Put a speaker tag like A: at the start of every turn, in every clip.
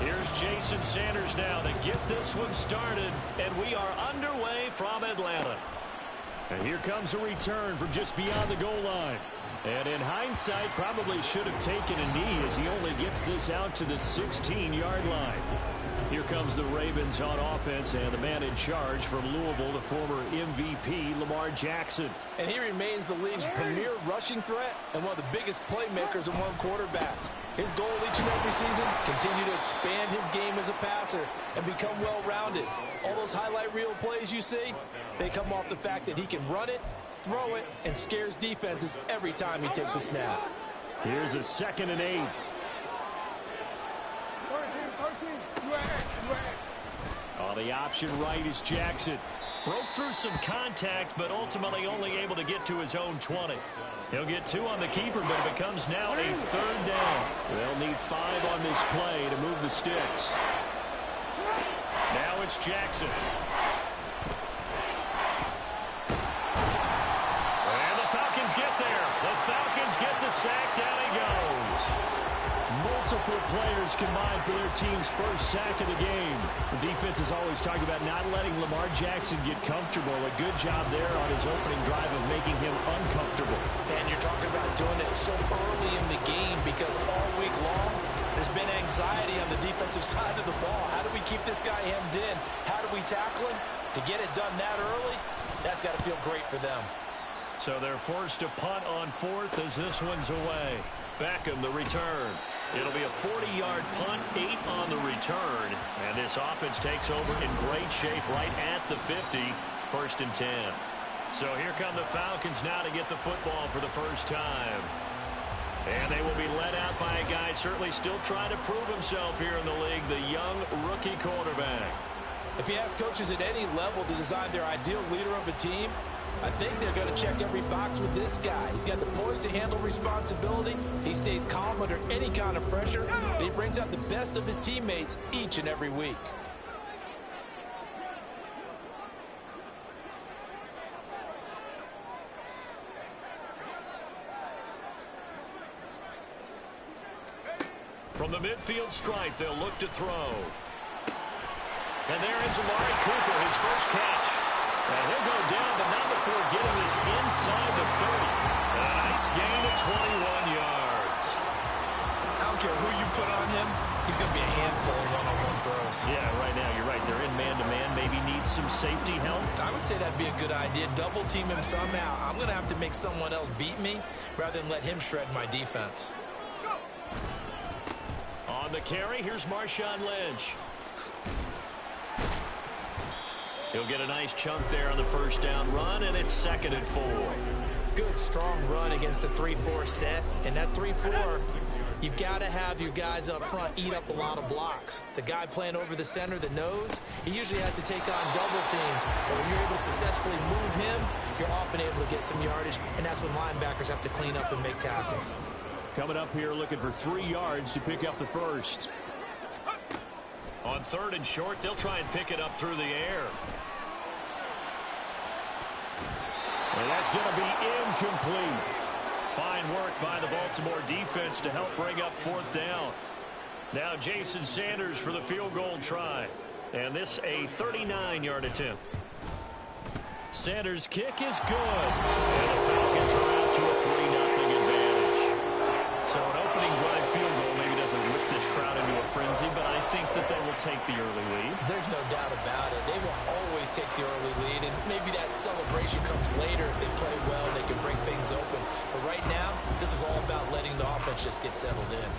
A: Here's Jason Sanders now to get this one started, and we are underway from Atlanta. And here comes a return from just beyond the goal line. And in hindsight, probably should have taken a knee as he only gets this out to the 16-yard line. Here comes the Ravens on offense, and the man in charge from Louisville, the former MVP, Lamar Jackson.
B: And he remains the league's premier rushing threat and one of the biggest playmakers among quarterbacks. His goal each and every season, continue to expand his game as a passer and become well-rounded. All those highlight reel plays you see, they come off the fact that he can run it, throw it, and scares defenses every time he takes a snap.
A: Here's a 2nd and 8. On the option right is Jackson. Broke through some contact, but ultimately only able to get to his own 20. He'll get 2 on the keeper, but it becomes now a 3rd down. They'll need 5 on this play to move the sticks. Now it's Jackson. And the Falcons get there. The Falcons get the sack. Down he goes. Multiple players combined for their team's first sack of the game. The defense has always talked about not letting Lamar Jackson get comfortable. A good job there on his opening drive of making him uncomfortable.
B: And you're talking about doing it so early in the game because all week long there's been anxiety on the defensive side of the ball. How do we keep this guy hemmed in? How do we tackle him? To get it done that early, that's got to feel great for them.
A: So they're forced to punt on 4th as this one's away. Beckham the return. It'll be a 40-yard punt, 8 on the return. And this offense takes over in great shape right at the 50, 1st and 10. So here come the Falcons now to get the football for the first time. And they will be led out by a guy certainly still trying to prove himself here in the league, the young rookie quarterback.
B: If you ask coaches at any level to design their ideal leader of a team, I think they're going to check every box with this guy. He's got the poise to handle responsibility. He stays calm under any kind of pressure. And he brings out the best of his teammates each and every week.
A: From the midfield stripe, they'll look to throw. And there is Amari Cooper, his first catch. And he'll go down, but not before getting this inside the 30. A nice gain of 21 yards.
B: I don't care who you put on him, he's going to be a handful of one-on-one throws.
A: Yeah, right now, you're right. They're in man-to-man. Maybe needs some safety help.
B: I would say that'd be a good idea. Double team him somehow. I'm going to have to make someone else beat me rather than let him shred my defense.
A: On the carry, here's Marshawn Lynch. He'll get a nice chunk there on the first down run, and it's 2nd and 4.
B: Good, strong run against the 3-4 set. And that 3-4, you've got to have your guys up front eat up a lot of blocks. The guy playing over the center, the nose, he usually has to take on double teams. But when you're able to successfully move him, you're often able to get some yardage, and that's when linebackers have to clean up and make tackles.
A: Coming up here looking for 3 yards to pick up the first. On 3rd and short, they'll try and pick it up through the air. And that's going to be incomplete. Fine work by the Baltimore defense to help bring up 4th down. Now Jason Sanders for the field goal try. And this a 39-yard attempt. Sanders' kick is good. And the Falcons are out to a 3-0 advantage. So an opening drive field goal maybe doesn't whip this crowd into a frenzy, but I think that they will take the early lead.
B: There's no doubt about it. They will always take the early lead, and maybe that celebration comes later if they play well and they can break things open. But right now, this is all about letting the offense just get settled in.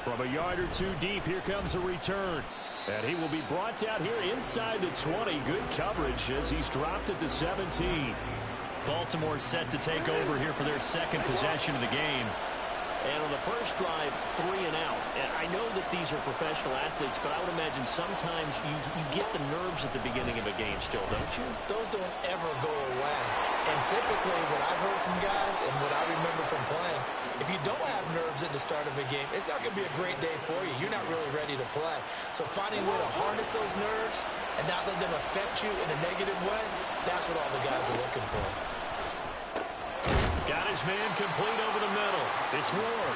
A: From a yard or 2 deep, here comes a return. And he will be brought down here inside the 20. Good coverage as he's dropped at the 17. Baltimore set to take over here for their 2nd possession of the game. And on the first drive, 3 and out. And I know that these are professional athletes, but I would imagine sometimes you get the nerves at the beginning of a game still, don't you?
B: Those don't ever go away. And typically what I've heard from guys and what I remember from playing, if you don't have nerves at the start of a game, it's not going to be a great day for you. You're not really ready to play. So finding a way to harness those nerves and not let them affect you in a negative way, that's what all the guys are looking for.
A: Got his man complete over the middle. It's Ward.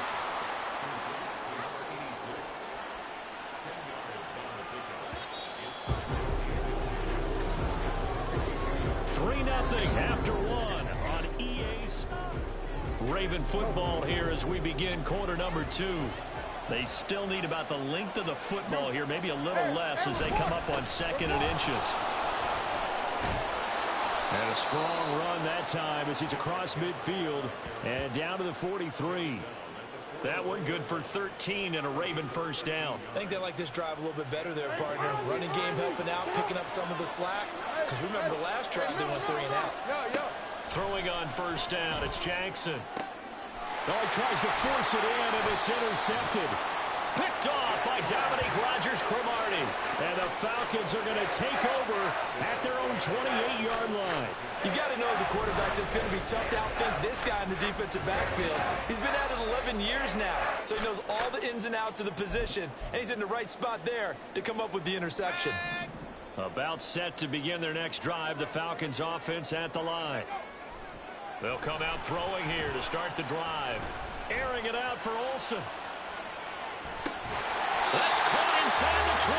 A: After 1 on EA's Raven football here as we begin quarter number 2. They still need about the length of the football here, maybe a little less as they come up on 2nd and inches. And a strong run that time as he's across midfield and down to the 43. That one good for 13 and a Raven first down.
B: I think they like this drive a little bit better there, partner. Running game helping out, picking up some of the slack. Because remember the last drive they went 3 and out.
A: Throwing on first down, it's Jackson. Oh, he tries to force it in, and it's intercepted. Picked off by Dominique Rodgers-Cromartie. And the Falcons are going to take over at their own 28-yard line.
B: You got to know as a quarterback it's going to be tough to outthink this guy in the defensive backfield. He's been at it 11 years now, so he knows all the ins and outs of the position, and he's in the right spot there to come up with the interception.
A: About set to begin their next drive, the Falcons offense at the line. They'll come out throwing here to start the drive. Airing it out for Olsen. That's caught inside the 20.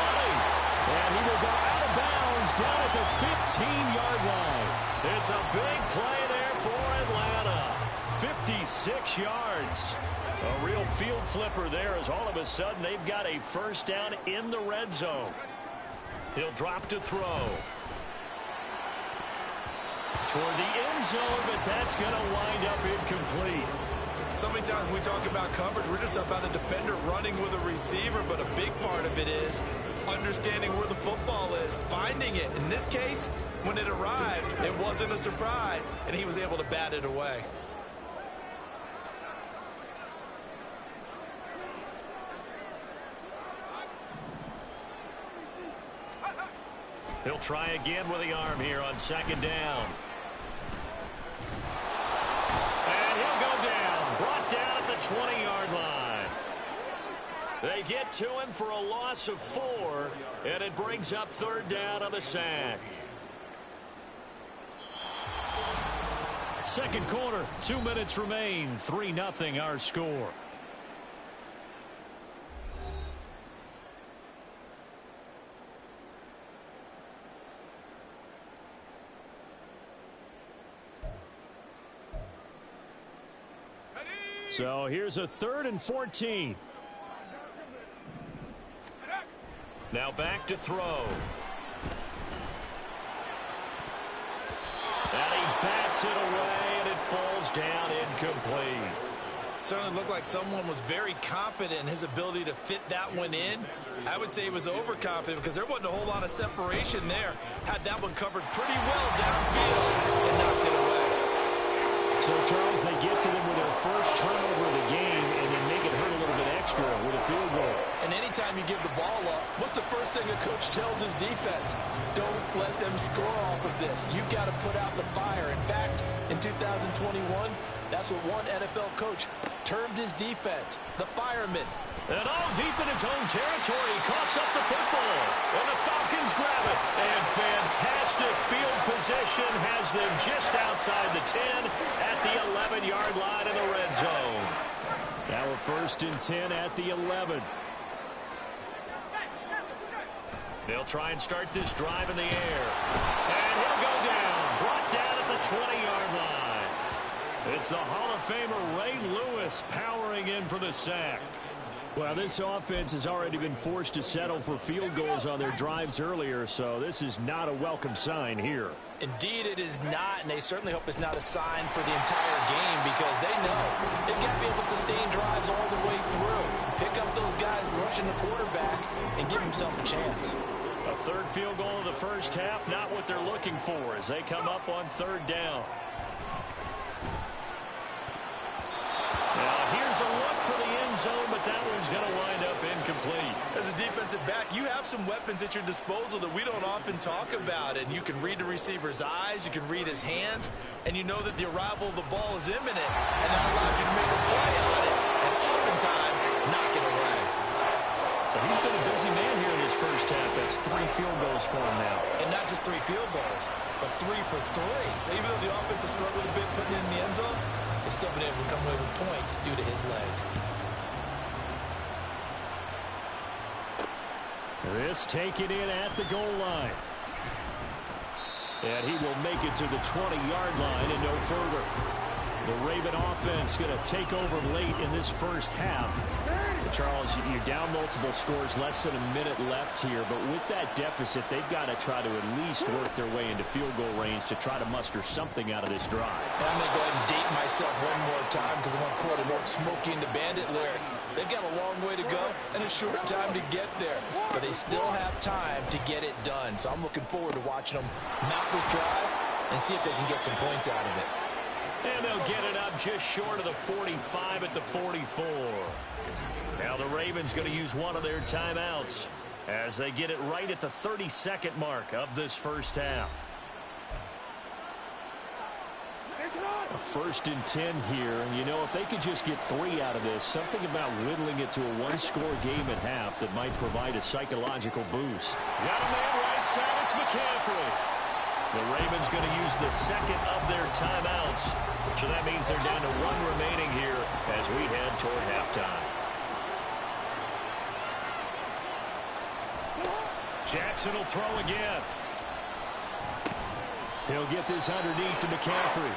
A: And he will go out of bounds down at the 15-yard line. It's a big play there for Atlanta. 56 yards. A real field flipper there as all of a sudden they've got a first down in the red zone. He'll drop to throw. Toward the end zone, but that's going to wind up incomplete.
B: So many times when we talk about coverage, we're just about a defender running with a receiver, but a big part of it is understanding where the football is, finding it. In this case, when it arrived, it wasn't a surprise, and he was able to bat it away.
A: He'll try again with the arm here on 2nd down. And he'll go down. Brought down at the 20-yard line. They get to him for a loss of 4, and it brings up 3rd down on the sack. Second quarter, 2 minutes remain. 3-0 our score. So here's a 3rd and 14. Now back to throw. And he bats it away, and it falls down incomplete.
B: Certainly looked like someone was very confident in his ability to fit that one in. I would say he was overconfident because there wasn't a whole lot of separation there. Had that one covered pretty well downfield and knocked it away.
A: So, Charles, they get to them with their first turnover of the game and then make it hurt a little bit extra with a field goal.
B: And anytime you give the ball up, what's the first thing a coach tells his defense? Don't let them score off of this. You've got to put out the fire. In fact, in 2021, that's what one NFL coach termed his defense, the firemen.
A: And all deep in his own territory, he coughs up the football. And the Falcons grab it. And fantastic field position has them just outside the 10 at the 11-yard line in the red zone. Now a 1st and 10 at the 11. They'll try and start this drive in the air. And he'll go down. Brought down at the 20-yard line. It's the Hall of Famer Ray Lewis powering in for the sack. Well, this offense has already been forced to settle for field goals on their drives earlier, so this is not a welcome sign here.
B: Indeed, it is not, and they certainly hope it's not a sign for the entire game because they know they've got to be able to sustain drives all the way through, pick up those guys rushing the quarterback, and give himself a chance.
A: A 3rd field goal of the first half, not what they're looking for as they come up on 3rd down. Now here's a look for the end zone, but that one's going to wind up incomplete.
B: As a defensive back, you have some weapons at your disposal that we don't often talk about. And you can read the receiver's eyes, you can read his hands, and you know that the arrival of the ball is imminent. And that allows you to make a play on it, and oftentimes knock it away.
A: So he's been a busy man here in his first half. That's 3 field goals for him now.
B: And not just 3 field goals, but 3 for 3. So even though the offense has struggled a bit putting it in the end zone, they've still been able to come away with points due to his leg.
A: This taken in at the goal line. And he will make it to the 20-yard line and no further. The Raven offense going to take over late in this first half. Charles, you're down multiple scores, less than a minute left here, but with that deficit, they've got to try to at least work their way into field goal range to try to muster something out of this drive.
B: And I'm going to go ahead and date myself one more time because I want to quote an old Smokey and the Bandit lyric. They've got a long way to go and a short time to get there, but they still have time to get it done. So I'm looking forward to watching them mount this drive and see if they can get some points out of it.
A: And they'll get it up just short of the 45 at the 44. Now the Ravens going to use one of their timeouts as they get it right at the 32nd mark of this first half. A 1st and 10 here, and you know, if they could just get 3 out of this, something about whittling it to a 1-score game at half that might provide a psychological boost. Got a man right side, it's McCaffrey. The Ravens going to use the second of their timeouts, so that means they're down to 1 remaining here as we head toward halftime. Jackson will throw again. He'll get this underneath to McCaffrey.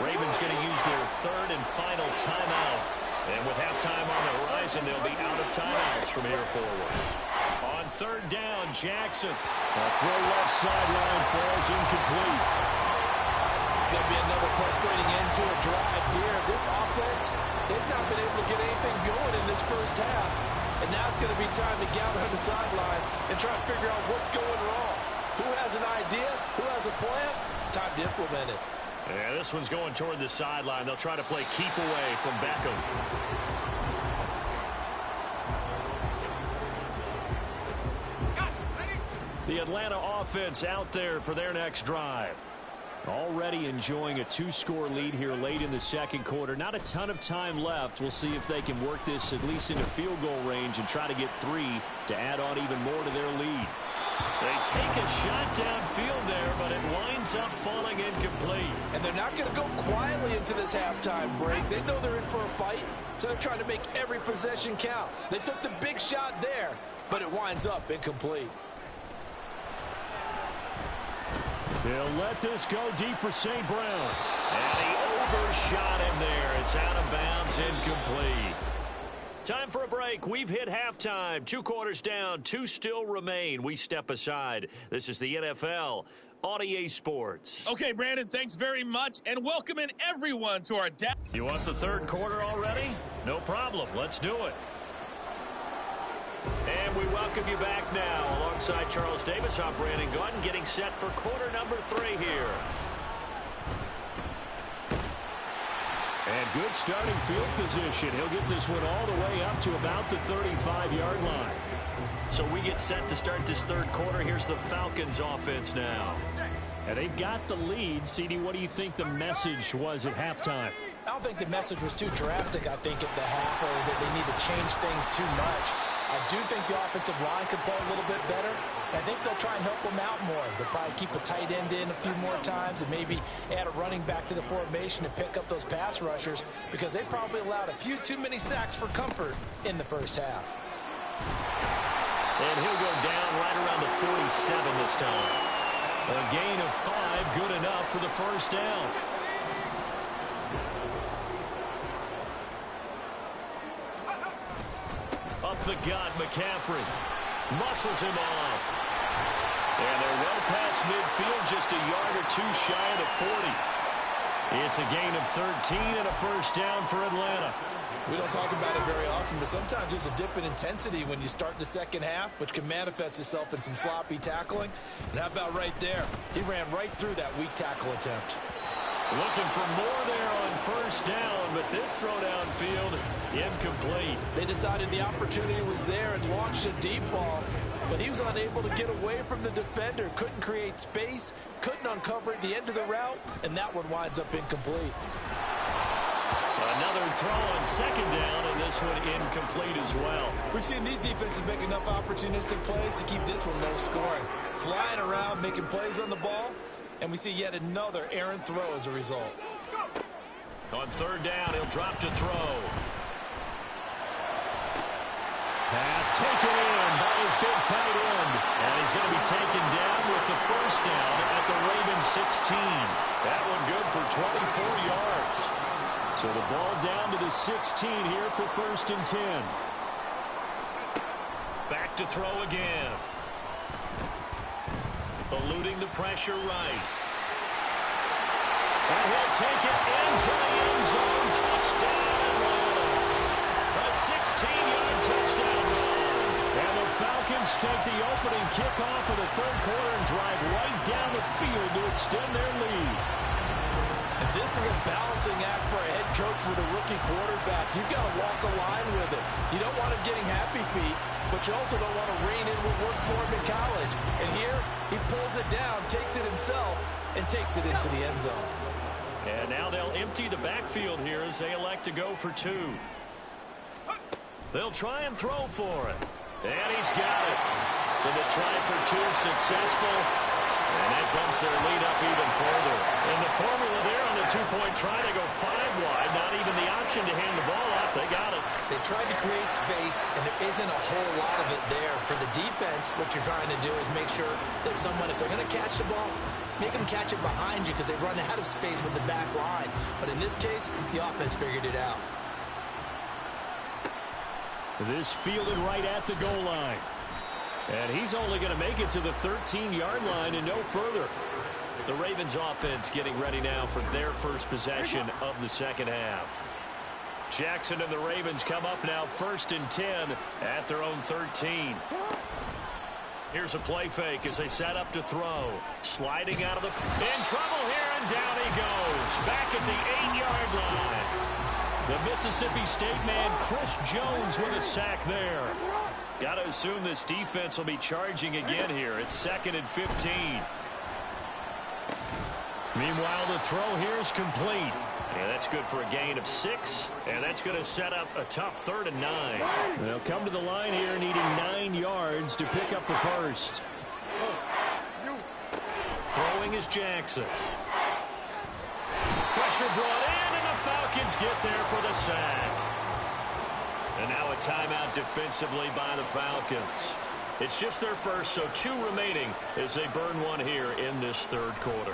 A: Ravens going to use their 3rd and final timeout. And with halftime on the horizon, they'll be out of timeouts from here forward. On 3rd down, Jackson. A throw left sideline falls incomplete.
B: It's going to be another frustrating end to a drive here. This offense, they've not been able to get anything going in this first half. And now it's going to be time to gather on the sidelines and try to figure out what's going wrong. Who has an idea? Who has a plan? Time to implement it.
A: Yeah, this one's going toward the sideline. They'll try to play keep away from Beckham. The Atlanta offense out there for their next drive. Already enjoying a 2-score lead here late in the second quarter. Not a ton of time left. We'll see if they can work this at least into field goal range and try to get 3 to add on even more to their lead. They take a shot downfield there, but it winds up falling incomplete.
B: And they're not going to go quietly into this halftime break. They know they're in for a fight, so they're trying to make every possession count. They took the big shot there, but it winds up incomplete.
A: They'll let this go deep for St. Brown. And he overshot him there. It's out of bounds, incomplete. Time for a break. We've hit halftime. 2 quarters down, 2 still remain. We step aside. This is the NFL on EA Sports.
C: Okay, Brandon, thanks very much, and welcome in everyone to our
A: You want the 3rd quarter already? No problem. Let's do it. And we welcome you back now. Alongside Charles Davis, I'm Brandon Gunn, getting set for quarter number 3 here. And good starting field position. He'll get this one all the way up to about the 35-yard line. So we get set to start this 3rd quarter. Here's the Falcons offense now. And they've got the lead. CD, what do you think the message was at halftime?
B: I don't think the message was too drastic, I think, at the half, or that they need to change things too much. I do think the offensive line could play a little bit better. I think they'll try and help them out more. They'll probably keep a tight end in a few more times and maybe add a running back to the formation and pick up those pass rushers because they probably allowed a few too many sacks for comfort in the first half.
A: And he'll go down right around the 47 this time. A gain of 5, good enough for the first down. Up the gut, McCaffrey muscles him off. And they're well past midfield, just a yard or 2 shy of the 40. It's a gain of 13 and a first down for Atlanta.
B: We don't talk about it very often, but sometimes there's a dip in intensity when you start the second half, which can manifest itself in some sloppy tackling. And how about right there? He ran right through that weak tackle attempt.
A: Looking for more there on first down, but this throw downfield incomplete.
B: They decided the opportunity was there and launched a deep ball, but he was unable to get away from the defender. Couldn't create space, couldn't uncover at the end of the route, and that one winds up incomplete.
A: Another throw on second down, and this one incomplete as well.
B: We've seen these defenses make enough opportunistic plays to keep this one low scoring. Flying around, making plays on the ball, and we see yet another errant throw as a result.
A: On third down, he'll drop to throw. Pass taken in by his big tight end. And he's going to be taken down with the first down at the Ravens 16. That one good for 24 yards. So the ball down to the 16 here for first and 10. Back to throw again. Eluding the pressure right. And he'll take it into the end zone. Touchdown Atlanta. A 16-yard touchdown run. And the Falcons take the opening kickoff of the third quarter and drive right down the field to extend their lead.
B: And this is a balancing act for a head coach with a rookie quarterback. You've got to walk a line with it. You don't want him getting happy feet, but you also don't want to rein in what worked for him in college. And here, he pulls it down, takes it himself, and takes it into the end zone.
A: And now they'll empty the backfield here as they elect to go for two. They'll try and throw for it. And he's got it. So the try for two successful. And that bumps their lead up even further. And the formula there on the two-point try to go 5 wide. Not even the option to hand the ball off. They got it.
B: They tried to create space, and there isn't a whole lot of it there. For the defense, what you're trying to do is make sure that someone, if they're going to catch the ball, make them catch it behind you because they run out of space with the back line. But in this case, the offense figured it out.
A: This fielded right at the goal line. And he's only going to make it to the 13-yard line and no further. The Ravens offense getting ready now for their first possession of the second half. Jackson and the Ravens come up now first and 10 at their own 13. Here's a play fake as they set up to throw. Sliding out of the... In trouble here, and down he goes. Back at the 8-yard line. The Mississippi State man, Chris Jones, with a sack there. Got to assume this defense will be charging again here. It's second and 15. Meanwhile, the throw here is complete. Yeah, that's good for a gain of 6, and that's going to set up a tough 3rd and 9. They'll come to the line here needing 9 yards to pick up the first. Throwing is Jackson. Pressure brought in, and the Falcons get there for the sack. And now a timeout defensively by the Falcons. It's just their first, so 2 remaining as they burn one here in this third quarter.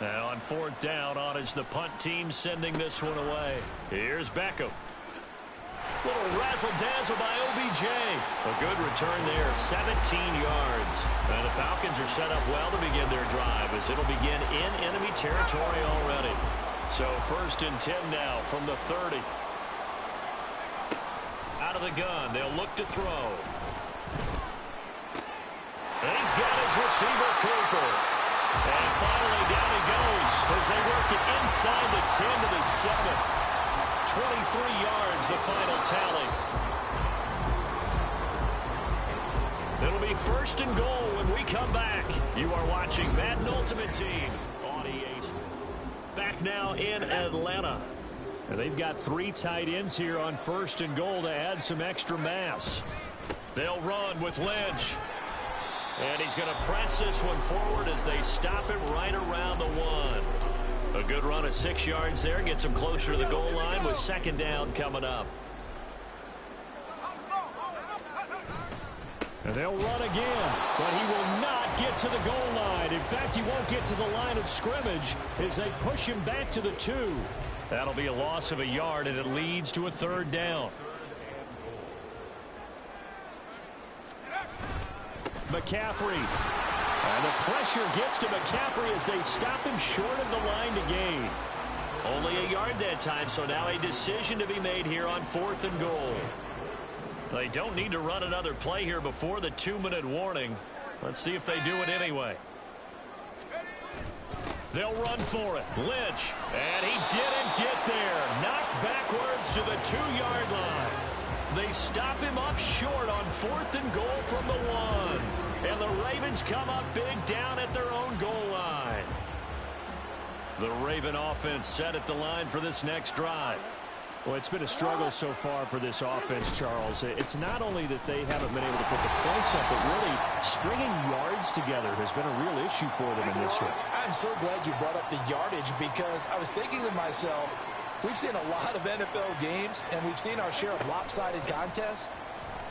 A: Now on 4th down, on is the punt team sending this one away. Here's Beckham. Little razzle-dazzle by OBJ. A good return there, 17 yards. And the Falcons are set up well to begin their drive as it'll begin in enemy territory already. So first and 10 now from the 30. Out of the gun, they'll look to throw. And he's got his receiver, Cooper. And finally down he goes as they work it inside the 10 to the 7. 23 yards, the final tally. It'll be first and goal when we come back. You are watching Madden Ultimate Team on EA. Back now in Atlanta. And they've got 3 tight ends here on first and goal to add some extra mass. They'll run with Lynch. And he's going to press this one forward as they stop it right around the 1. A good run of 6 yards there. Gets him closer to the goal line with second down coming up. And they'll run again, but he will not get to the goal line. In fact, he won't get to the line of scrimmage as they push him back to the 2. That'll be a loss of a yard, and it leads to a 3rd down. McCaffrey. And the pressure gets to McCaffrey as they stop him short of the line to gain. Only a yard that time, so now a decision to be made here on 4th and goal. They don't need to run another play here before the 2-minute warning. Let's see if they do it anyway. They'll run for it. Lynch. And he didn't get there. Knocked backwards to the 2-yard line. They stop him up short on 4th and goal from the 1. And the Ravens come up big down at their own goal line. The Raven offense set at the line for this next drive.
D: Well, it's been a struggle so far for this offense, Charles. It's not only that they haven't been able to put the points up, but really stringing yards together has been a real issue for them in this one.
B: I'm so glad you brought up the yardage because I was thinking to myself, we've seen a lot of NFL games and we've seen our share of lopsided contests,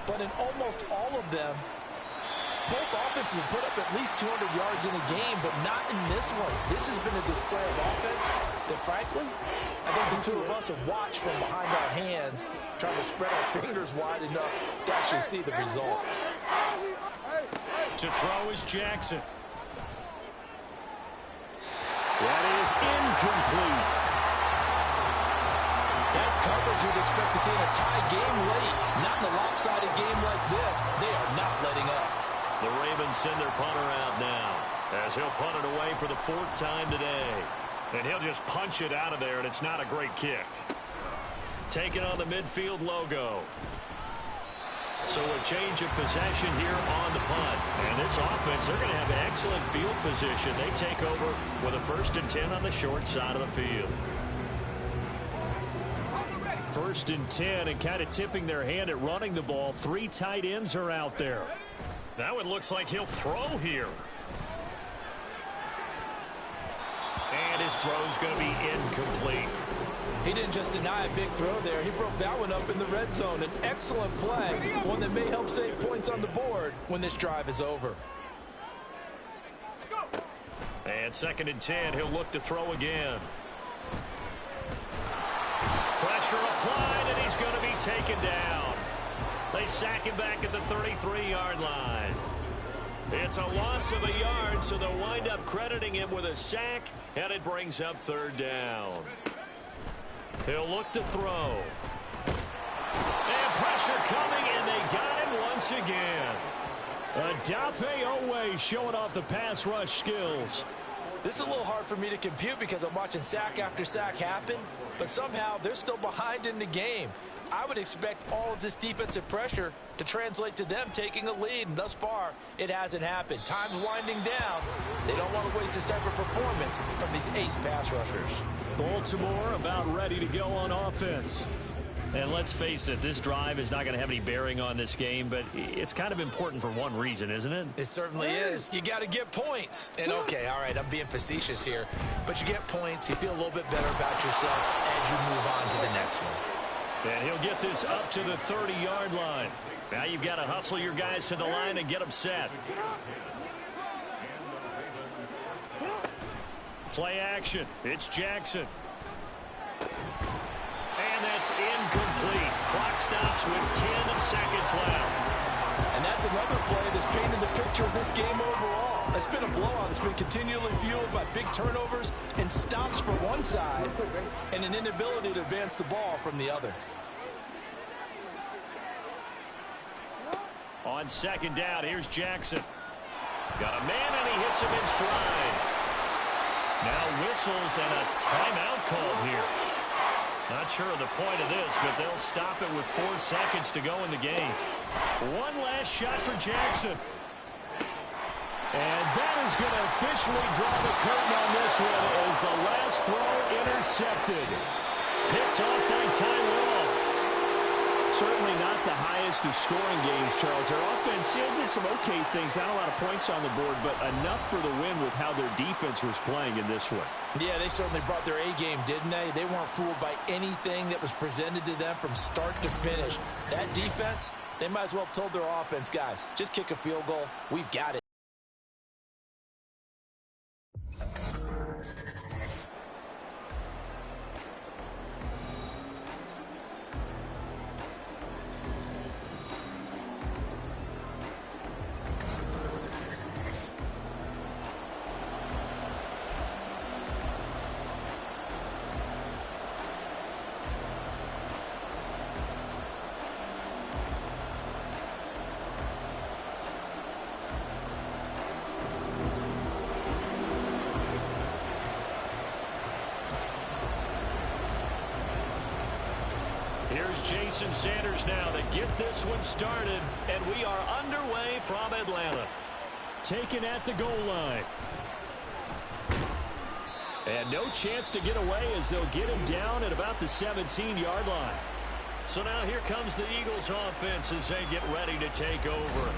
B: but in almost all of them, both offenses have put up at least 200 yards in a game, but not in this one. This has been a display of offense that, frankly, I think the two of us have watched from behind our hands, trying to spread our fingers wide enough to actually see the result.
A: To throw is Jackson. That is incomplete.
B: That's coverage you'd expect to see in a tie game late. Not in a lopsided game like this. They are not letting up.
A: The Ravens send their punter out now as he'll punt it away for the 4th time today. And he'll just punch it out of there, and it's not a great kick. Taking on the midfield logo. So a change of possession here on the punt. And this offense, they're going to have excellent field position. They take over with a 1st and 10 on the short side of the field. 1st and 10, and kind of tipping their hand at running the ball. 3 tight ends are out there. That one looks like he'll throw here. And his throw's going to be incomplete.
B: He didn't just deny a big throw there. He broke that one up in the red zone. An excellent play, one that may help save points on the board when this drive is over.
A: And 2nd and 10, he'll look to throw again. Pressure applied, and he's going to be taken down. They sack him back at the 33-yard line. It's a loss of a yard, so they'll wind up crediting him with a sack, and it brings up 3rd down. He'll look to throw. And pressure coming, and they got him once again.
D: Dafe Owe showing off the pass rush skills.
B: This is a little hard for me to compute because I'm watching sack after sack happen, but somehow they're still behind in the game. I would expect all of this defensive pressure to translate to them taking a lead, and thus far, it hasn't happened. Time's winding down. They don't want to waste this type of performance from these ace pass rushers.
D: Baltimore about ready to go on offense.
A: And let's face it, this drive is not going to have any bearing on this game, but it's kind of important for one reason, isn't it?
B: It certainly is. You got to get points. And okay, all right, I'm being facetious here, but you get points, you feel a little bit better about yourself as you move on to the next one.
A: And he'll get this up to the 30-yard line. Now you've got to hustle your guys to the line and get them set. Play action. It's Jackson. And that's incomplete. Clock stops with 10 seconds left.
B: And that's another play that's painted the picture of this game overall. It's been a blowout. It's been continually fueled by big turnovers and stops from one side and an inability to advance the ball from the other.
A: On 2nd down, here's Jackson. Got a man, and he hits him in stride. Now whistles and a timeout called here. Not sure of the point of this, but they'll stop it with 4 seconds to go in the game. One last shot for Jackson.
D: And that is going to officially draw the curtain on this one as the last throw intercepted.
A: Picked off by Tyrell.
D: Certainly not the highest of scoring games, Charles. Their offense did some okay things. Not a lot of points on the board, but enough for the win with how their defense was playing in this one.
B: Yeah, they certainly brought their A game, didn't they? They weren't fooled by anything that was presented to them from start to finish. That defense, they might as well have told their offense, guys, just kick a field goal. We've got it.
A: Here's Jason Sanders now to get this one started, and we are underway from Atlanta.
D: Taken at the goal line.
A: And no chance to get away as they'll get him down at about the 17-yard line. So now here comes the Eagles offense as they get ready to take over.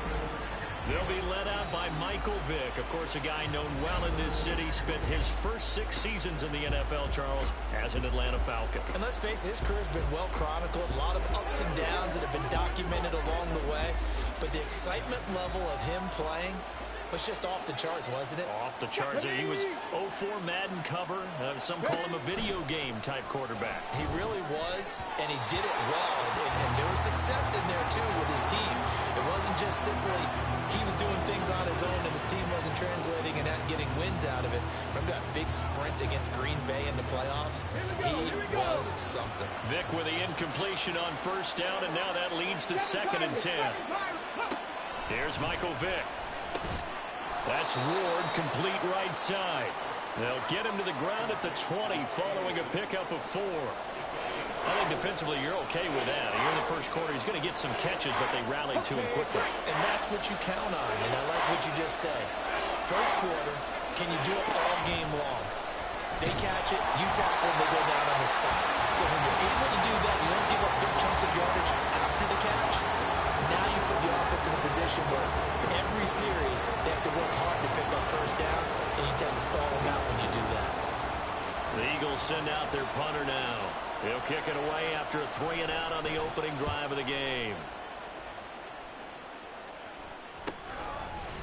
A: They'll be led out by Michael Vick. Of course, a guy known well in this city. Spent his first 6 seasons in the NFL, Charles, as an Atlanta Falcon.
B: And let's face it, his career's been well chronicled. A lot of ups and downs that have been documented along the way. But the excitement level of him playing was just off the charts, wasn't it?
A: Off the charts. He was 04 Madden cover. Some call him a video game type quarterback.
B: He really was, and he did it well. And there was success in there, too, with his team. It wasn't just simply he was doing things on his own and his team wasn't translating and not getting wins out of it. Remember that big sprint against Green Bay in the playoffs? He was something.
A: Vick with the incompletion on first down, and now that leads to 2nd and 10. Here's Michael Vick. That's Ward, complete right side. They'll get him to the ground at the 20 following a pickup of 4. I think defensively you're okay with that. Here in the first quarter, he's going to get some catches, but they rallied to him quickly.
B: And that's what you count on, and I like what you just said. First quarter, can you do it all game long? They catch it, you tackle, and they go down on the spot. Because when you're able to do that, you don't give up big chunks of yardage after the catch. Now you put the offense in a position where every series they have to work hard to pick up first downs, and you tend to stall them out when you do that.
A: The Eagles send out their punter now. He'll kick it away after a 3-and-out on the opening drive of the game.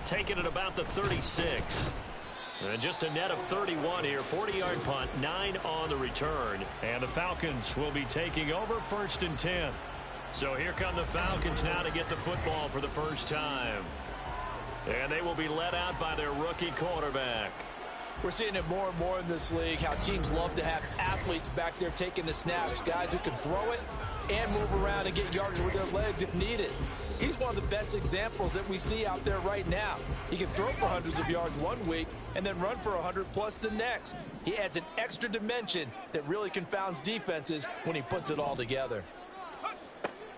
A: Taking it about the 36. And just a net of 31 here. 40-yard punt, 9 on the return. And the Falcons will be taking over 1st and 10. So here come the Falcons now to get the football for the first time. And they will be led out by their rookie quarterback.
B: We're seeing it more and more in this league, how teams love to have athletes back there taking the snaps, guys who can throw it and move around and get yardage with their legs if needed. He's one of the best examples that we see out there right now. He can throw for hundreds of yards one week and then run for 100+ the next. He adds an extra dimension that really confounds defenses when he puts it all together.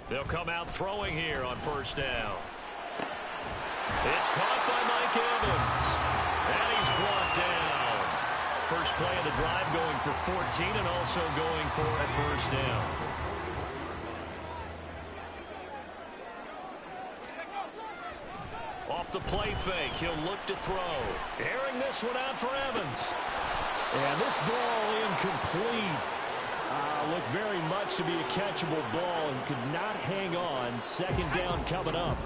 A: They'll come out throwing here on first down. It's caught by Mike Evans. And he's brought down. First play of the drive going for 14 and also going for a first down. Off the play fake, he'll look to throw. Airing this one out for Evans.
D: And this ball incomplete. Looked very much to be a catchable ball and could not hang on. 2nd down coming up.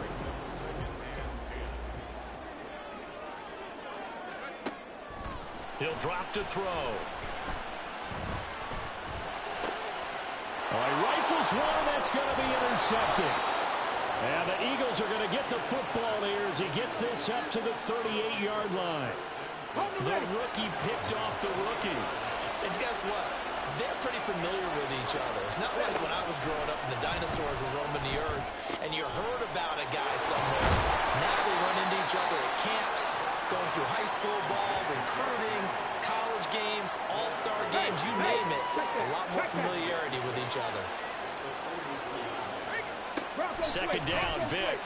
A: He'll drop to throw.
D: He rifles one, that's going to be intercepted. And the Eagles are going to get the football here as he gets this up to the 38-yard line.
A: The rookie picked off the rookie.
B: And guess what? They're pretty familiar with each other. It's not like when I was growing up and the dinosaurs were roaming the earth and you heard about a guy somewhere. Now they run into each other at camps, going through high school ball, recruiting, college games, all-star games, you name it. A lot more familiarity with each other.
A: 2nd down, Vick.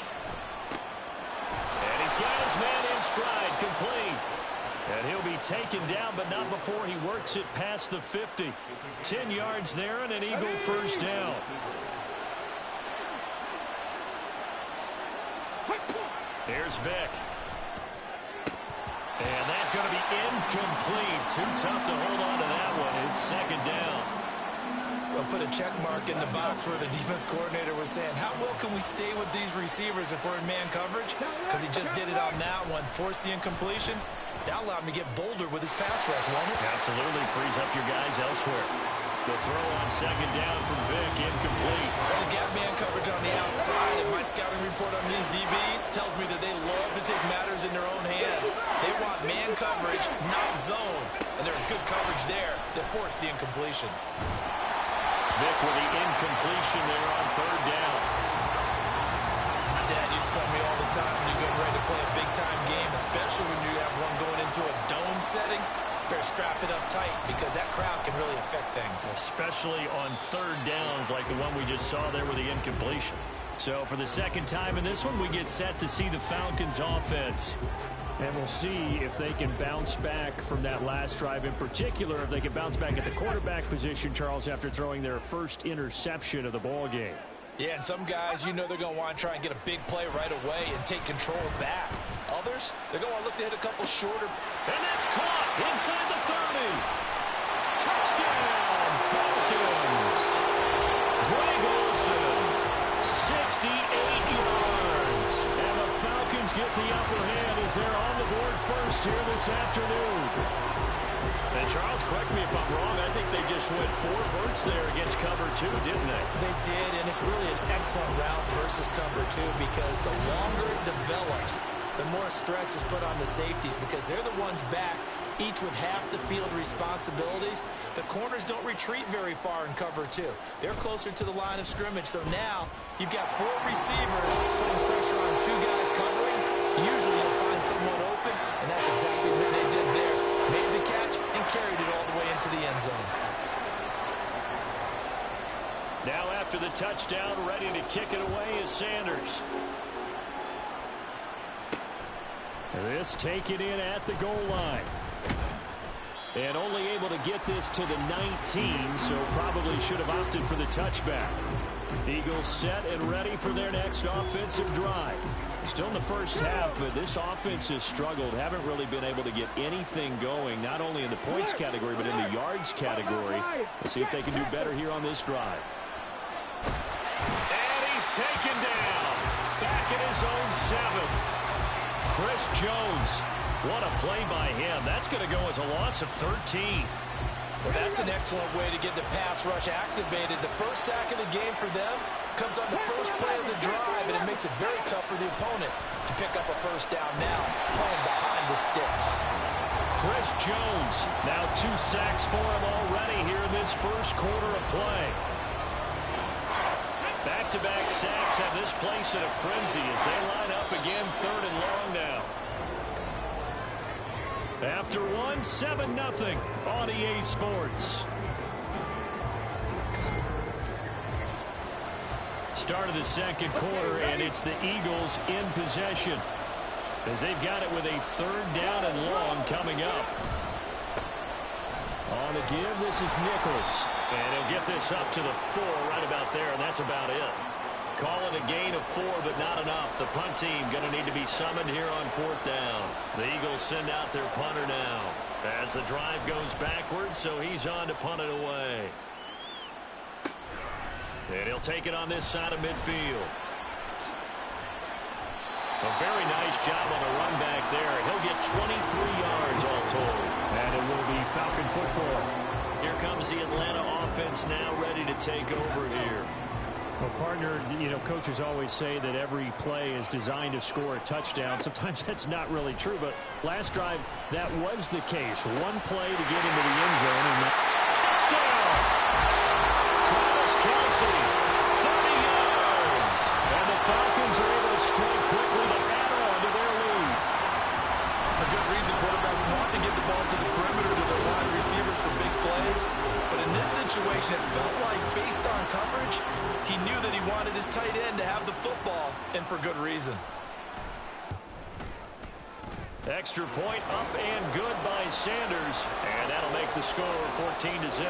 A: And he's got his man in stride, complete. And he'll be taken down, but not before he works it past the 50. 10 yards there and an Eagle first down. Here's Vick. And that's going to be incomplete. Too tough to hold on to that one. It's 2nd down.
B: I'll put a check mark in the box where the defense coordinator was saying, how well can we stay with these receivers if we're in man coverage? Because he just did it on that one. Force the incompletion. That allowed him to get bolder with his pass rush, won't it?
A: Absolutely. Frees up your guys elsewhere. The throw on 2nd down from Vick, incomplete.
B: Well, they've got man coverage on the outside, and my scouting report on these DBs tells me that they love to take matters in their own hands. They want man coverage, not zone. And there was good coverage there that forced the incompletion.
A: Vick with the incompletion there on 3rd down.
B: As my dad used to tell me all the time when you're getting ready to play a big-time game, especially when you have one going into a dome setting, better strap it up tight because that crowd can really affect things.
A: Especially on third downs like the one we just saw there with the incompletion. So for the second time in this one, we get set to see the Falcons offense.
D: And we'll see if they can bounce back from that last drive in particular, if they can bounce back at the quarterback position, Charles, after throwing their first interception of the ball game.
B: Yeah, and some guys, you know they're going to want to try and get a big play right away and take control back. Others, they're going to look to hit a couple shorter.
A: And that's caught inside the 30. Touchdown, Falcons. Greg Olsen, 68 yards. And the Falcons get the upper hand as they're on the board first here this afternoon. And Charles, correct me if I'm wrong, I think they just went 4 verts there against cover 2, didn't they?
B: They did, and it's really an excellent route versus cover 2 because the longer it develops, the more stress is put on the safeties because they're the ones back, each with half the field responsibilities. The corners don't retreat very far in cover 2. They're closer to the line of scrimmage, so now you've got 4 receivers putting pressure on 2 guys covering. Usually you'll find someone open, and that's exactly what they did there. Made the catch and carried it all the way into the end zone.
A: Now after the touchdown, ready to kick it away is Sanders.
D: This taken in at the goal line. And only able to get this to the 19, so probably should have opted for the touchback. Eagles set and ready for their next offensive drive. Still in the first half, but this offense has struggled. Haven't really been able to get anything going, not only in the points category, but in the yards category. Let's see if they can do better here on this drive.
A: And he's taken down. Back at his own 7. Chris Jones. What a play by him. That's going to go as a loss of 13.
B: Well, that's an excellent way to get the pass rush activated. The first sack of the game for them comes on the first play of the drive, and it makes it very tough for the opponent to pick up a first down now, playing behind the sticks.
A: Chris Jones, now 2 sacks for him already here in this first quarter of play. Back-to-back sacks have this place in a frenzy as they line up again, 3rd and long now. After 1, 7-0 on EA Sports. Start of the second quarter, and it's the Eagles in possession as they've got it with a 3rd down and long coming up. On the give, this is Nichols. And he'll get this up to the 4 right about there, and that's about it. Call it a gain of 4, but not enough. The punt team going to need to be summoned here on 4th down. The Eagles send out their punter now as the drive goes backwards, so he's on to punt it away. And he'll take it on this side of midfield. A very nice job on the run back there. He'll get 23 yards all told.
D: And it will be Falcon football.
A: Here comes the Atlanta offense now ready to take over here.
D: Well, partner, you know, coaches always say that every play is designed to score a touchdown. Sometimes that's not really true, but last drive, that was the case. One play to get into the end zone. And
A: touchdown! Travis Kelce, 30 yards. And the Falcons are able to strike quickly to add on to their lead.
B: For good reason, quarterbacks want to get the ball to the perimeter to their wide receivers for big plays. But in this situation, it felt like, based on coverage, he knew that he wanted his tight end to have the football, and for good reason.
A: Extra point up and good by Sanders. And that'll make the score 14-0.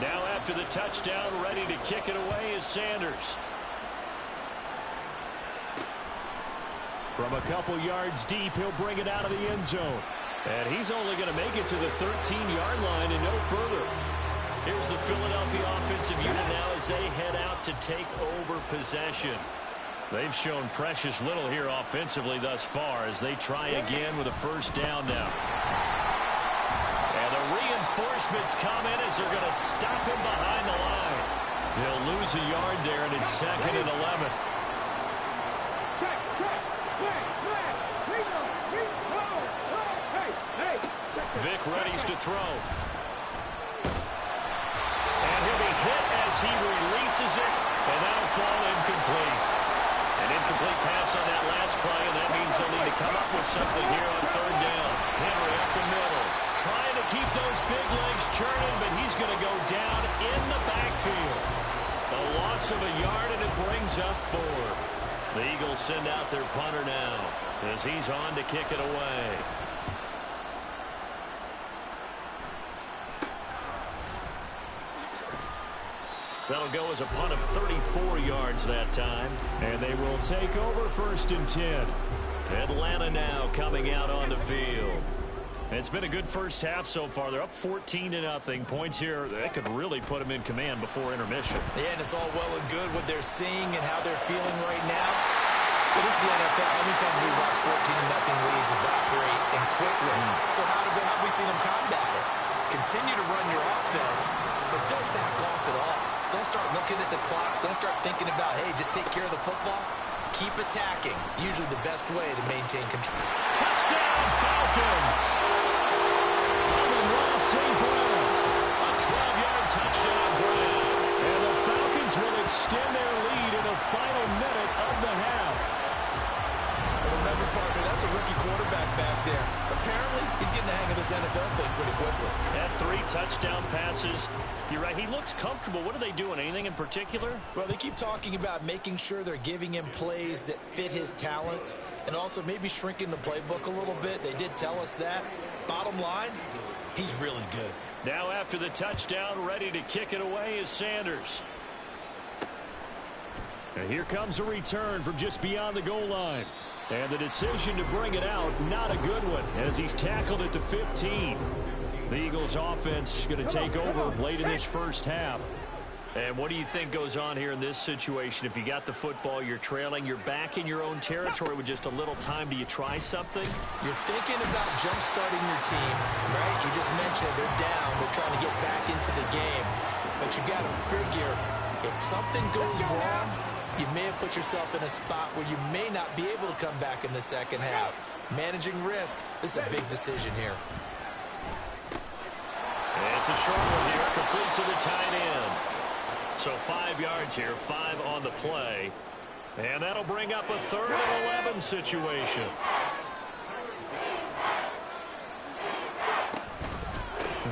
A: Now after the touchdown, ready to kick it away is Sanders.
D: from a couple yards deep, he'll bring it out of the end zone.
A: And he's only going to make it to the 13-yard line and no further. Here's the Philadelphia offensive unit now as they head out to take over possession. They've shown precious little here offensively thus far as they try again with a first down now. And the reinforcements come in as they're going to stop him behind the line. They'll lose a yard there, and it's 2nd and 11. Vic readies to throw. And he'll be hit as he releases it, and that'll fall incomplete. An Incomplete pass on that last play, and that means they'll need to come up with something here on third down. Henry up the middle, trying to keep those big legs churning, but he's going to go down in the backfield. A loss of a yard, and it brings up fourth. The Eagles send out their punter now as he's on to kick it away. That'll go as a punt of 34 yards that time.
D: And they will take over 1st and 10.
A: Atlanta now coming out on the field. It's been a good first half so far. They're up 14-0. Points here, that could really put them in command before intermission.
B: Yeah, and it's all well and good what they're seeing and how they're feeling right now. But this is the NFL. Anytime we watch 14-0 leads evaporate and quickly. So how have we seen them combat it? Continue to run your offense, but don't back off at all. Don't start looking at the clock. Don't start thinking about, hey, just take care of the football. Keep attacking. Usually the best way to maintain control.
A: Touchdown, Falcons! St. Brown, a 12-yard touchdown grab.
D: And the Falcons will extend their lead in the final minute of the half.
B: And remember, partner, that's a rookie quarterback back there. Apparently, he's getting the hang of this NFL thing pretty quickly.
A: Had 3 touchdown passes. You're right, he looks comfortable. What are they doing? Anything in particular?
B: Well, they keep talking about making sure they're giving him plays that fit his talents and also maybe shrinking the playbook a little bit. They did tell us that. Bottom line, he's really good.
A: Now after the touchdown, ready to kick it away is Sanders.
D: And here comes a return from just beyond the goal line. And the decision to bring it out, not a good one, as he's tackled at the 15. The Eagles offense going to take over late in this first half.
A: And what do you think goes on here in this situation? If you got the football, you're trailing, you're back in your own territory with just a little time. Do you try something?
B: You're thinking about jump-starting your team, right? You just mentioned they're down. They're trying to get back into the game. But you got to figure, if something goes wrong, you may have put yourself in a spot where you may not be able to come back in the second half. Managing risk, this is a big decision here.
A: It's a short one here, complete to the tight end. So 5 yards here, 5 on the play. And that'll bring up a 3rd and 11 situation.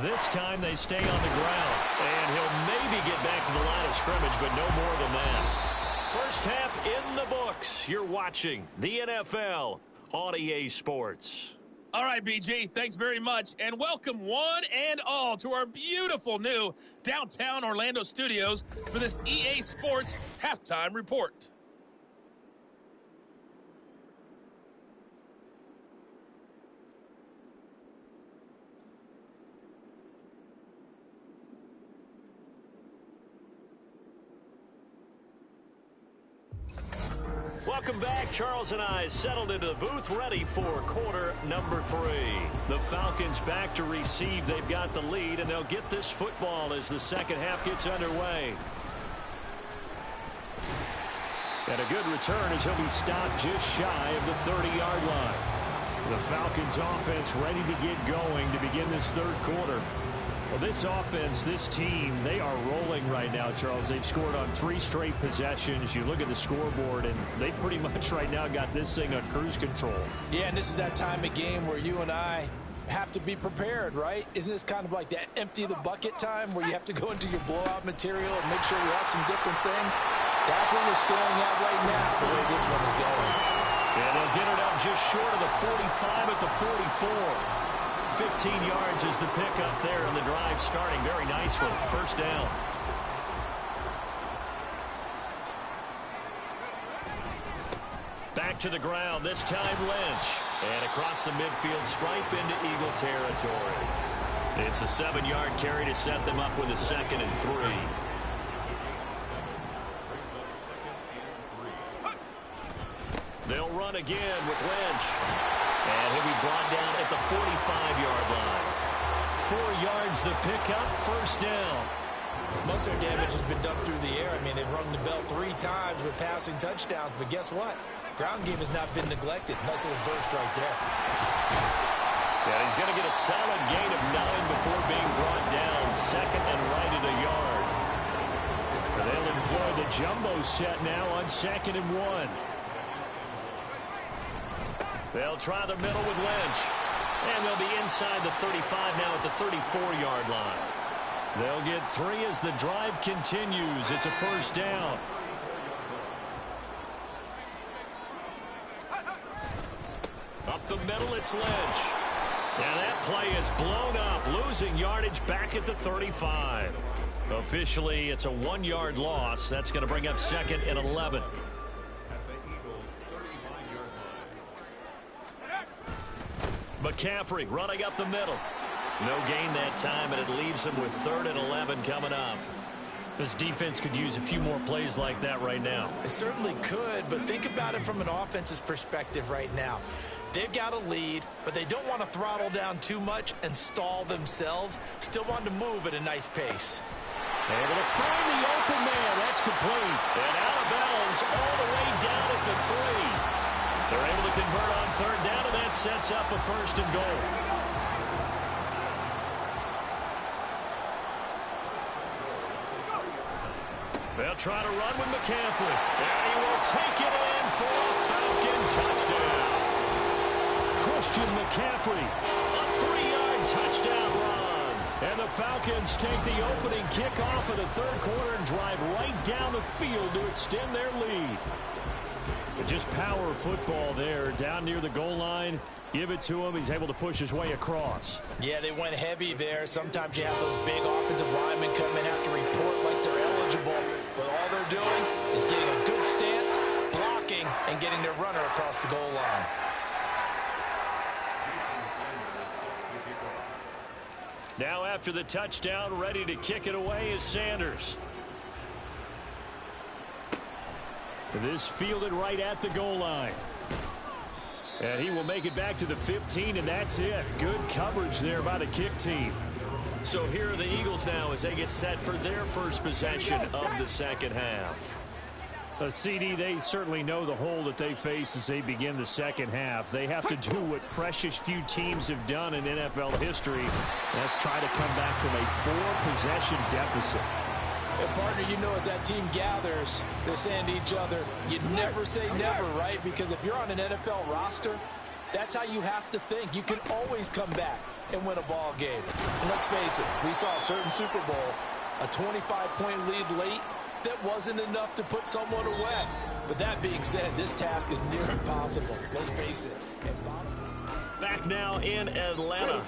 A: This time they stay on the ground. And he'll maybe get back to the line of scrimmage, but no more than that. First half in the books. You're watching the NFL on EA Sports.
C: All right, BG, thanks very much. And welcome one and all to our beautiful new downtown Orlando studios for this EA Sports Halftime Report.
A: Welcome back. Charles and I settled into the booth, ready for quarter number 3. The Falcons back to receive. They've got the lead, and they'll get this football as the second half gets underway.
D: And a good return as he'll be stopped just shy of the 30-yard line. The Falcons offense ready to get going to begin this third quarter. Well, this offense, this team, they are rolling right now, Charles. They've scored on 3 straight possessions. You look at the scoreboard, and they pretty much right now got this thing on cruise control.
B: Yeah, and this is that time of game where you and I have to be prepared, right? Isn't this kind of like that empty the bucket time where you have to go into your blowout material and make sure you have some different things? That's what we're staring at right now, the way this one is going.
A: And they'll get it up just short of the 45 at the 44. 15 yards is the pickup there, and the drive starting very nicely. First down. Back to the ground, this time Lynch. And across the midfield stripe into Eagle territory. It's a 7-yard carry to set them up with a 2nd and 3. They'll run again with Lynch. And he'll be brought down at the 45-yard line. 4 yards the pickup, first down.
B: Most of their damage has been done through the air. I mean, they've rung the bell 3 times with passing touchdowns, but guess what? Ground game has not been neglected. Nice little burst right there.
A: Yeah, he's going to get a solid gain of 9 before being brought down. 2nd and right at a yard. They'll employ the jumbo set now on 2nd and 1. They'll try the middle with Lynch. And they'll be inside the 35 now at the 34-yard line. They'll get 3 as the drive continues. It's a first down. Up the middle, it's Lynch. And that play is blown up, losing yardage back at the 35. Officially, it's a 1-yard loss. That's going to bring up 2nd and 11. McCaffrey running up the middle. No gain that time, and it leaves him with 3rd and 11 coming up. This defense could use a few more plays like that right now.
B: It certainly could, but think about it from an offense's perspective right now. They've got a lead, but they don't want to throttle down too much and stall themselves. Still want to move at a nice pace.
A: Able to find the open man. That's complete. And out of bounds all the way down at the 3. They're able to convert on 3rd down, and that sets up a 1st and goal. They'll try to run with McCaffrey. And he will take it in for a Falcon touchdown. Christian McCaffrey, a 3-yard touchdown run. And the Falcons take the opening kickoff of the 3rd quarter and drive right down the field to extend their lead. Just power football there, down near the goal line. Give it to him. He's able to push his way across.
B: Yeah, they went heavy there. Sometimes you have those big offensive linemen come in, have to report like they're eligible. But all they're doing is getting a good stance, blocking, and getting their runner across the goal line.
A: Now after the touchdown, ready to kick it away is Sanders. This fielded right at the goal line. And he will make it back to the 15, and that's it. Good coverage there by the kick team. So here are the Eagles now as they get set for their first possession of the 2nd half.
D: A CD, they certainly know the hole that they face as they begin the 2nd half. They have to do what precious few teams have done in NFL history. That's try to come back from a 4-possession deficit.
B: And partner, you know, as that team gathers, they're saying to each other, you never say never, right? Because if you're on an NFL roster, that's how you have to think. You can always come back and win a ball game. And let's face it, we saw a certain Super Bowl, a 25-point lead late, that wasn't enough to put someone away. But that being said, this task is near impossible. Let's face it.
A: Back now in Atlanta.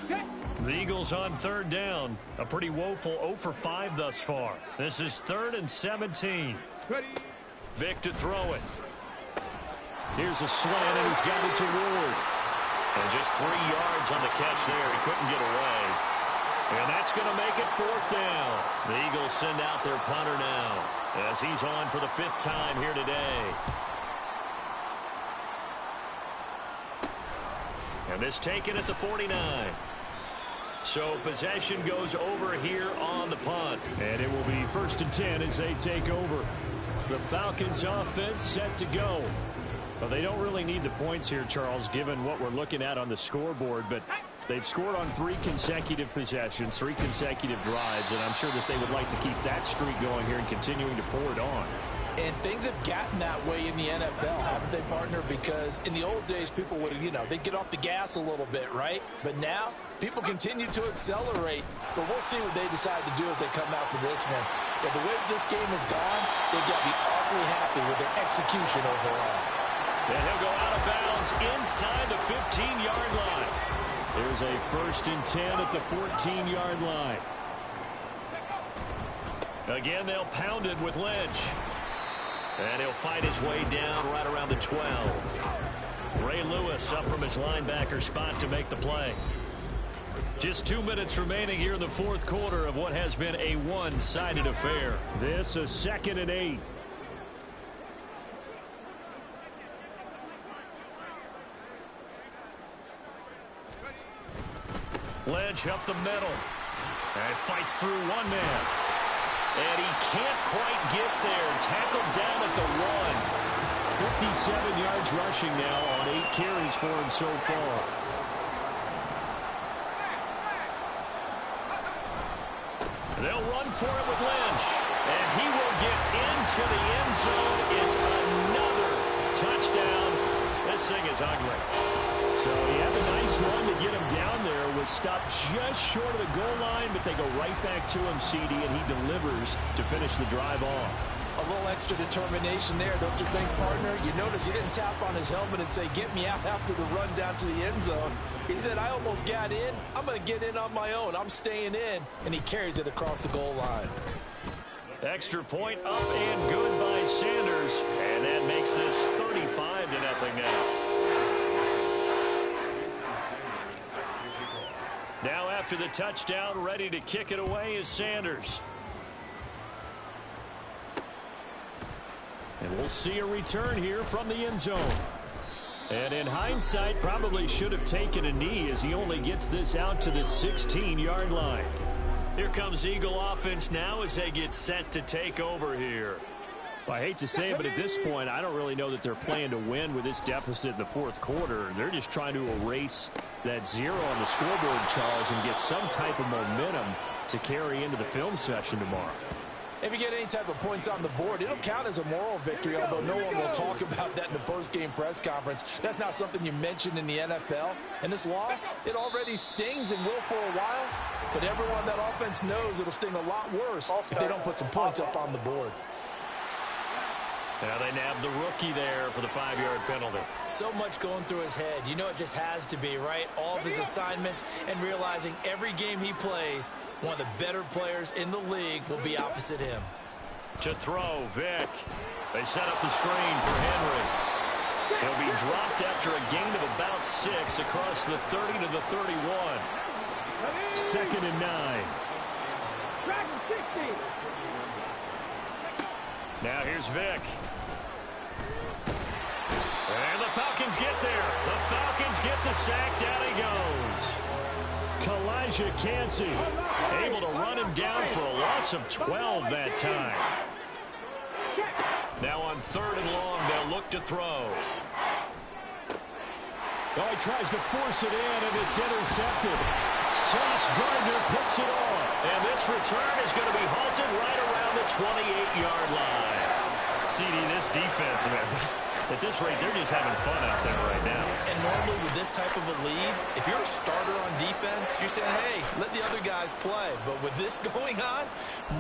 A: The Eagles on 3rd down. A pretty woeful 0 for 5 thus far. This is 3rd and 17. Vick to throw it.
D: Here's a slant, and he's got it to Ward.
A: And just 3 yards on the catch there. He couldn't get away. And that's going to make it 4th down. The Eagles send out their punter now as he's on for the 5th time here today. And this taken at the 49. So possession goes over here on the punt.
D: And it will be 1st and 10 as they take over.
A: The Falcons offense set to go.
D: Well, they don't really need the points here, Charles, given what we're looking at on the scoreboard. But they've scored on 3 consecutive possessions, 3 consecutive drives, and I'm sure that they would like to keep that streak going here and continuing to pour it on.
B: And things have gotten that way in the NFL, haven't they, partner? Because in the old days, people would, they'd get off the gas a little bit, right? But now, people continue to accelerate. But we'll see what they decide to do as they come out for this one. But the way this game has gone, they've got to be awfully happy with their execution overall.
A: And he'll go out of bounds inside the 15-yard line.
D: There's a 1st and 10 at the 14-yard line.
A: Again, they'll pound it with Lynch. And he'll fight his way down right around the 12. Ray Lewis up from his linebacker spot to make the play. Just 2 minutes remaining here in the 4th quarter of what has been a one-sided affair.
D: This a 2nd and 8.
A: Lynch up the middle. And fights through one man. And he can't quite get there. Tackled down at the 1.
D: 57 yards rushing now on 8 carries for him so far.
A: They'll run for it with Lynch. And he will get into the end zone. It's another touchdown. This This thing is ugly.
D: So he had a nice run to get him down there. Was stopped just short of the goal line, but they go right back to him, CD, and he delivers to finish the drive off.
B: A little extra determination there, don't you think, partner? You notice he didn't tap on his helmet and say, get me out after the run down to the end zone. He said, I almost got in. I'm going to get in on my own. I'm staying in. And he carries it across the goal line.
A: Extra point up and good by Sanders. And that makes this 35-0 now. Now after the touchdown, ready to kick it away is Sanders. And we'll see a return here from the end zone. And in hindsight, probably should have taken a knee as he only gets this out to the 16-yard line. Here comes Eagle offense now as they get set to take over here.
D: Well, I hate to say it, but at this point, I don't really know that they're playing to win with this deficit in the fourth quarter. They're just trying to erase that 0 on the scoreboard, Charles, and get some type of momentum to carry into the film session tomorrow.
B: If you get any type of points on the board, it'll count as a moral victory, although no one will talk about that in the post-game press conference. That's not something you mention in the NFL. And this loss, it already stings and will for a while. But everyone on that offense knows it'll sting a lot worse if they don't put some points up on the board.
A: Now they nab the rookie there for the 5-yard penalty.
B: So much going through his head. You know it just has to be, right? All of his assignments and realizing every game he plays, one of the better players in the league will be opposite him.
A: To throw, Vick. They set up the screen for Henry. He'll be dropped after a gain of about 6 across the 30 to the 31.
D: 2nd and 9.
A: Now here's Vick. And the Falcons get there. The Falcons get the sack. Down he goes.
D: Kalijah Kancey
A: Able to run him down for a loss of 12 that time. Now on 3rd and long, they'll look to throw.
D: Oh, he tries to force it in, and it's intercepted. Sauce Gardner picks it off.
A: And this return is going to be halted right around the 28-yard line. CD, this defense, man, at this rate, they're just having fun out there right now.
B: And normally with this type of a lead, if you're a starter on defense, you're saying, hey, let the other guys play. But with this going on,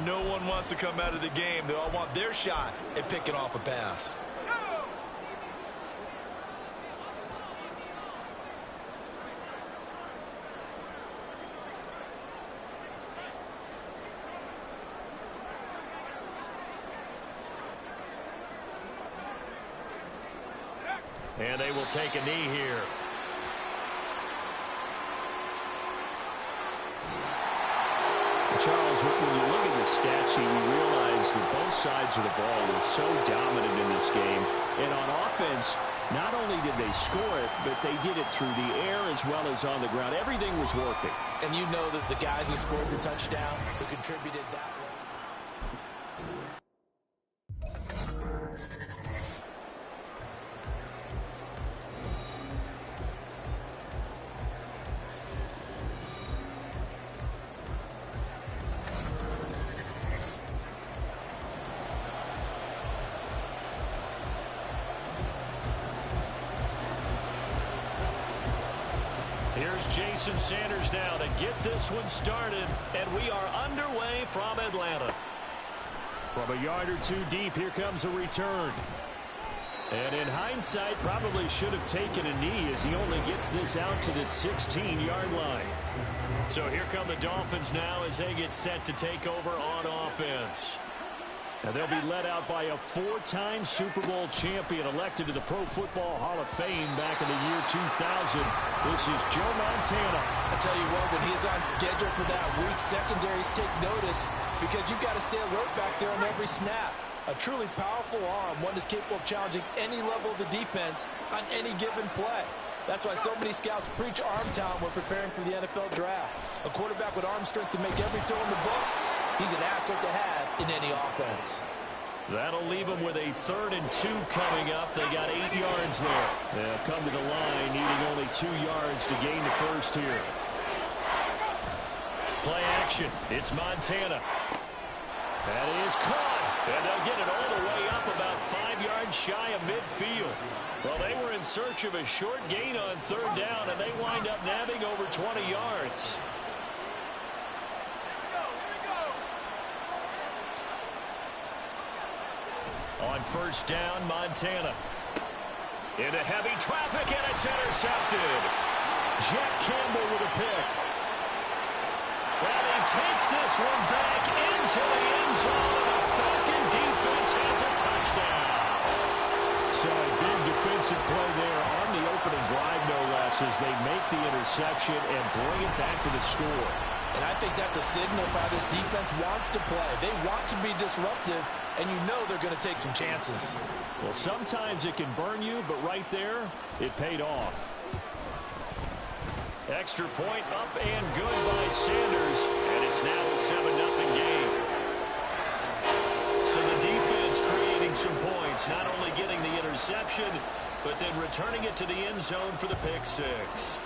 B: no one wants to come out of the game. They all want their shot at picking off a pass.
A: And they will take a knee here.
D: Charles, when you look at the stat sheet, you realize that both sides of the ball were so dominant in this game. And on offense, not only did they score it, but they did it through the air as well as on the ground. Everything was working.
B: And you know that the guys who scored the touchdowns, who contributed that way.
A: Here's Jason Sanders now to get this one started, and we are underway from Atlanta.
D: From a yard or two deep, here comes a return.
A: And in hindsight, probably should have taken a knee as he only gets this out to the 16-yard line. So here come the Dolphins now as they get set to take over on offense.
D: And they'll be led out by a 4-time Super Bowl champion elected to the Pro Football Hall of Fame back in the year 2000. This is Joe Montana.
B: I tell you what, when he's on schedule for that week, secondaries take notice because you've got to stay alert back there on every snap. A truly powerful arm, one that's capable of challenging any level of the defense on any given play. That's why so many scouts preach arm talent when preparing for the NFL draft. A quarterback with arm strength to make every throw in the book, he's an asset to have in any offense.
A: That'll leave them with a 3rd and 2 coming up. They got 8 yards there.
D: They'll come to the line needing only 2 yards to gain the first here.
A: Play action. It's Montana. That is caught.
D: And they'll get it all the way up about 5 yards shy of midfield. Well, they were in search of a short gain on third down, and they wind up nabbing over 20 yards. On first down, Montana. Into heavy traffic, and it's intercepted. Jack Campbell with a pick. And he takes this one back into the end zone. The Falcon defense has a touchdown. So a big defensive play there on the opening drive, no less, as they make the interception and bring it back to the score.
B: And I think that's a signal of how this defense wants to play. They want to be disruptive, and you know they're going to take some chances.
D: Well, sometimes it can burn you, but right there, it paid off. Extra point up and good by Sanders, and it's now a 7-0 game. So the defense creating some points, not only getting the interception, but then returning it to the end zone for the pick six.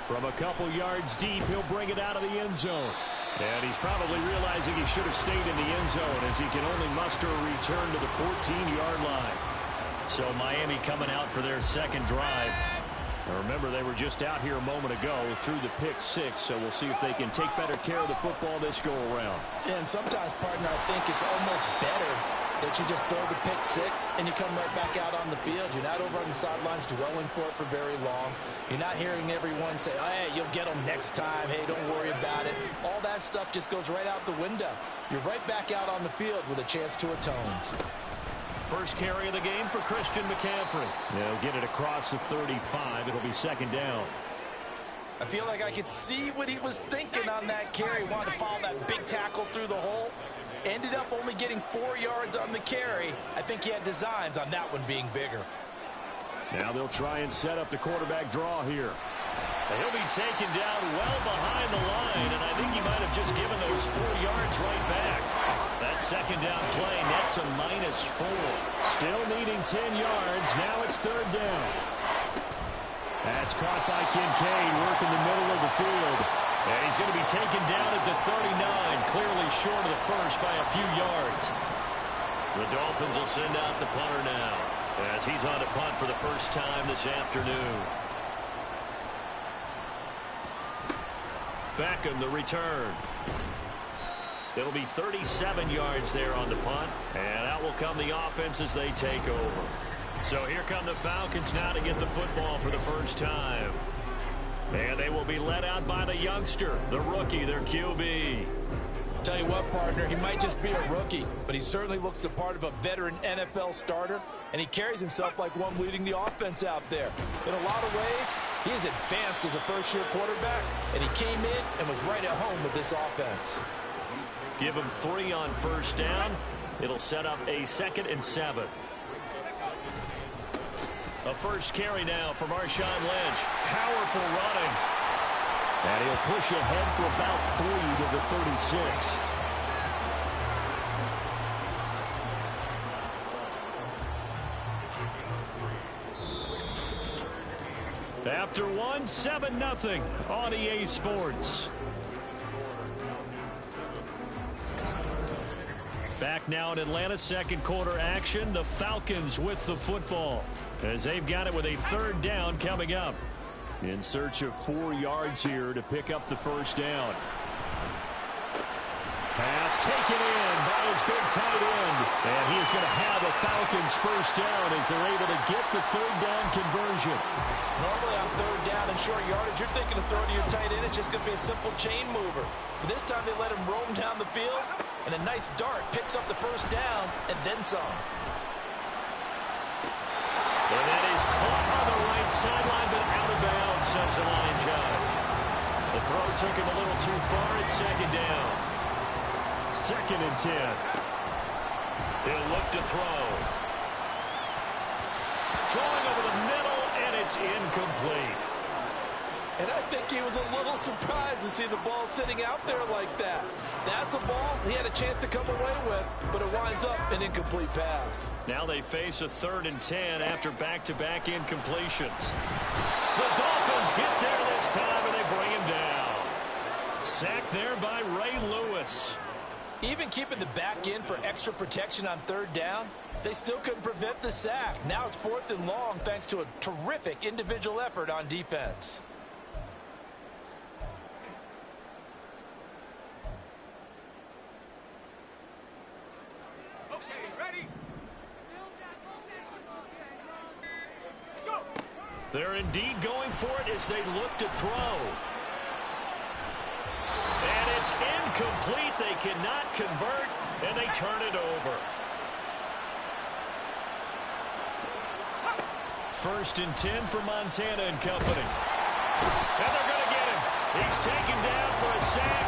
D: From a couple yards deep, he'll bring it out of the end zone. And he's probably realizing he should have stayed in the end zone as he can only muster a return to the 14-yard line. So Miami coming out for their second drive. Now remember, they were just out here a moment ago through the pick six, so we'll see if they can take better care of the football this go-around.
B: And sometimes, partner, I think it's almost better that you just throw the pick six and you come right back out on the field. You're not over on the sidelines dwelling for it for very long. You're not hearing everyone say, oh, hey, you'll get them next time. Hey, don't worry about it. All that stuff just goes right out the window. You're right back out on the field with a chance to atone.
D: First carry of the game for Christian McCaffrey. They'll get it across the 35. It'll be second down.
B: I feel like I could see what he was thinking on that carry. Wanted to follow that big tackle through the hole. Ended up only getting 4 yards on the carry. I think he had designs on that one being bigger.
D: Now they'll try and set up the quarterback draw here. He'll be taken down well behind the line, and I think he might have just given those 4 yards right back. That second down play nets a -4. Still needing 10 yards. Now it's third down. That's caught by Kincaid, working the middle of the field. And he's going to be taken down at the 39, clearly short of the first by a few yards. The Dolphins will send out the punter now, as he's on to punt for the first time this afternoon. Beckham, the return. It'll be 37 yards there on the punt, and out will come the offense as they take over. So here come the Falcons now to get the football for the first time. And they will be led out by the youngster, the rookie, their QB.
B: Tell you what, partner, he might just be a rookie, but he certainly looks the part of a veteran NFL starter, and he carries himself like one leading the offense out there. In a lot of ways, he is advanced as a first-year quarterback, and he came in and was right at home with this offense.
D: Give him 3 on first down. It'll set up a 2nd and 7. A first carry now for Marshawn Lynch. Powerful running. And he'll push ahead for about 3 to the 36. After one, 7-0 on EA Sports. Back now in Atlanta's second quarter action. The Falcons with the football, as they've got it with a third down coming up. In search of 4 yards here to pick up the first down. Pass taken in by his big tight end. And he is going to have a Falcons first down as they're able to get the third down conversion.
B: Normally on third down and short yardage, you're thinking of throwing to your tight end. It's just going to be a simple chain mover. But this time they let him roam down the field, and a nice dart picks up the first down and then some.
D: And that is caught on the right sideline, but out of bounds, says the line judge. The throw took him a little too far. It's second down. 2nd and 10. He'll look to throw. Throwing over the middle, and it's incomplete.
B: And I think he was a little surprised to see the ball sitting out there like that. That's a ball he had a chance to come away with, but it winds up an incomplete pass.
D: Now they face a 3rd and 10 after back-to-back incompletions. The Dolphins get there this time, and they bring him down. Sacked there by Ray Lewis.
A: loss.
B: Even keeping the back in for extra protection on third down, they still couldn't prevent the sack. Now it's 4th and long thanks to a terrific individual effort on defense.
A: They're indeed going for it as they look to throw. And it's incomplete. They cannot convert, and they turn it over. 1st and 10 for Montana and company. And they're going to get him. He's taken down for a sack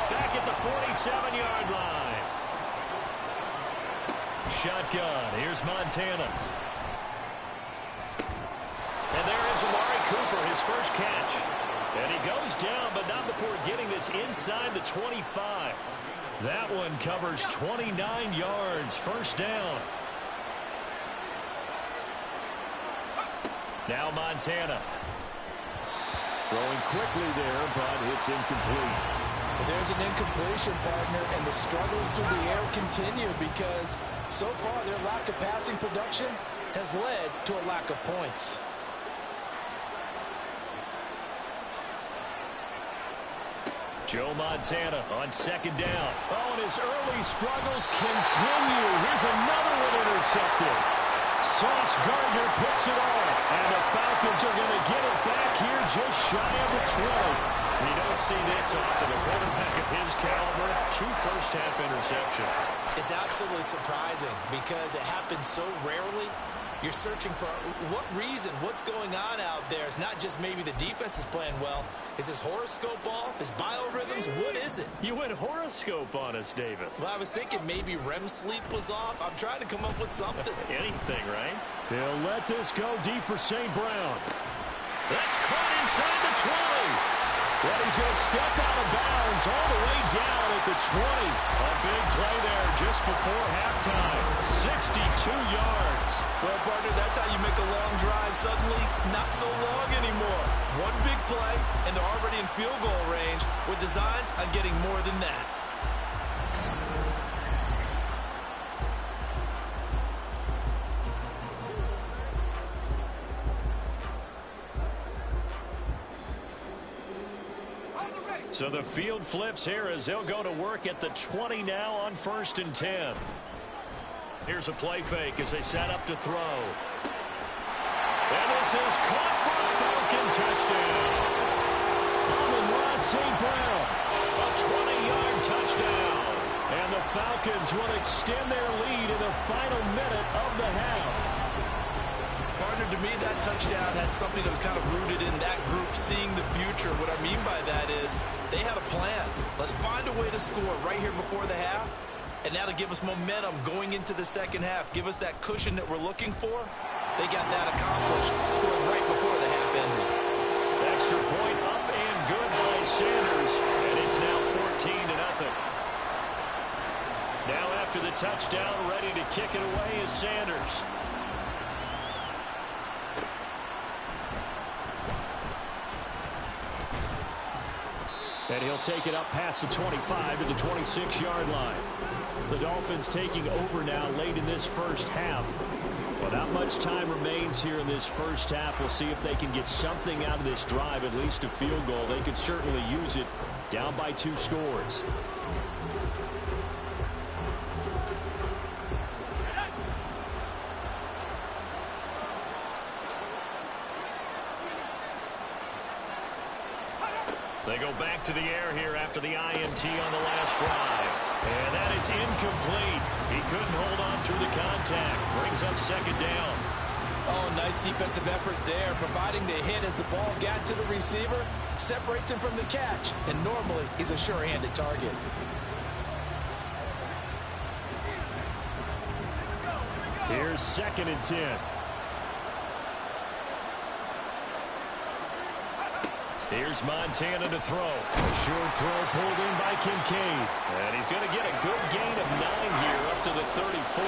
A: back at the 47-yard line. Shotgun. Here's Montana. And there is Amari Cooper, his first catch. And he goes down, but not before getting this inside the 25. That one covers 29 yards, 1st down. Now Montana. Throwing quickly there, but it's incomplete.
B: There's an incompletion, partner, and the struggles through the air continue because so far their lack of passing production has led to a lack of points.
A: Joe Montana on 2nd down. Oh, and his early struggles continue. Here's another one intercepted. Sauce Gardner picks it off. And the Falcons are going to get it back here just shy of the 20. You don't see this often. A quarterback of his caliber, 2 first-half interceptions.
B: It's absolutely surprising because it happens so rarely. You're searching for what reason, what's going on out there. It's not just maybe the defense is playing well. Is his horoscope off? His biorhythms? What is it?
A: You went horoscope on us, Davis.
B: Well, I was thinking maybe REM sleep was off. I'm trying to come up with something.
A: Anything, right?
D: They'll let this go deep for St. Brown.
A: That's caught inside the 20.
D: Well, he's going to step out of bounds all the way down at the 20.
A: A big play there just before halftime. 62 yards.
B: Well, partner, that's how you make a long drive suddenly not so long anymore. One big play, and they're already in field goal range with designs on getting more than that.
A: So the field flips here as they'll go to work at the 20 now on 1st and 10. Here's a play fake as they set up to throw. And this is caught for a Falcon touchdown.
D: Amon-Ra St. Brown.
A: A 20-yard touchdown.
D: And the Falcons will extend their lead in the final minute of the half.
B: Partner, to me, that touchdown had something that was kind of rooted in that group seeing the future. What I mean by that is they had a plan. Let's find a way to score right here before the half, and that'll give us momentum going into the 2nd half. Give us that cushion that we're looking for. They got that accomplished, scoring right before the half ended.
A: Extra point up and good by Sanders, and it's now 14-0. Now after the touchdown, ready to kick it away is Sanders.
D: And he'll take it up past the 25 to the 26-yard line. The Dolphins taking over now late in this 1st half. Well, not much time remains here in this 1st half. We'll see if they can get something out of this drive, at least a field goal. They could certainly use it down by 2 scores.
A: They go back to the air here after the INT on the last drive. And that is incomplete. He couldn't hold on through the contact. Brings up 2nd down.
B: Oh, nice defensive effort there, providing the hit as the ball got to the receiver, separates him from the catch, and normally he's a sure-handed target.
D: Here's 2nd and 10.
A: Here's Montana to throw.
D: A short throw pulled in by Kincaid.
A: And he's going to get a good gain of 9 here up to the 34.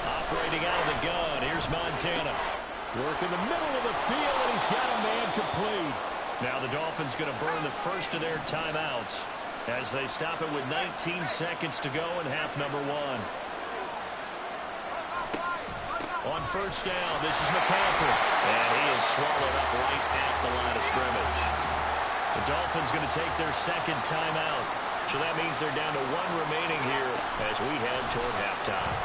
A: Operating out of the gun. Here's Montana.
D: Work in the middle of the field, and he's got a man complete.
A: Now the Dolphins going to burn the first of their timeouts as they stop it with 19 seconds to go in half number 1. On first down, this is McCaffrey. And he is swallowed up right at the line of scrimmage. The Dolphins going to take their second timeout. So that means they're down to 1 remaining here as we head toward halftime.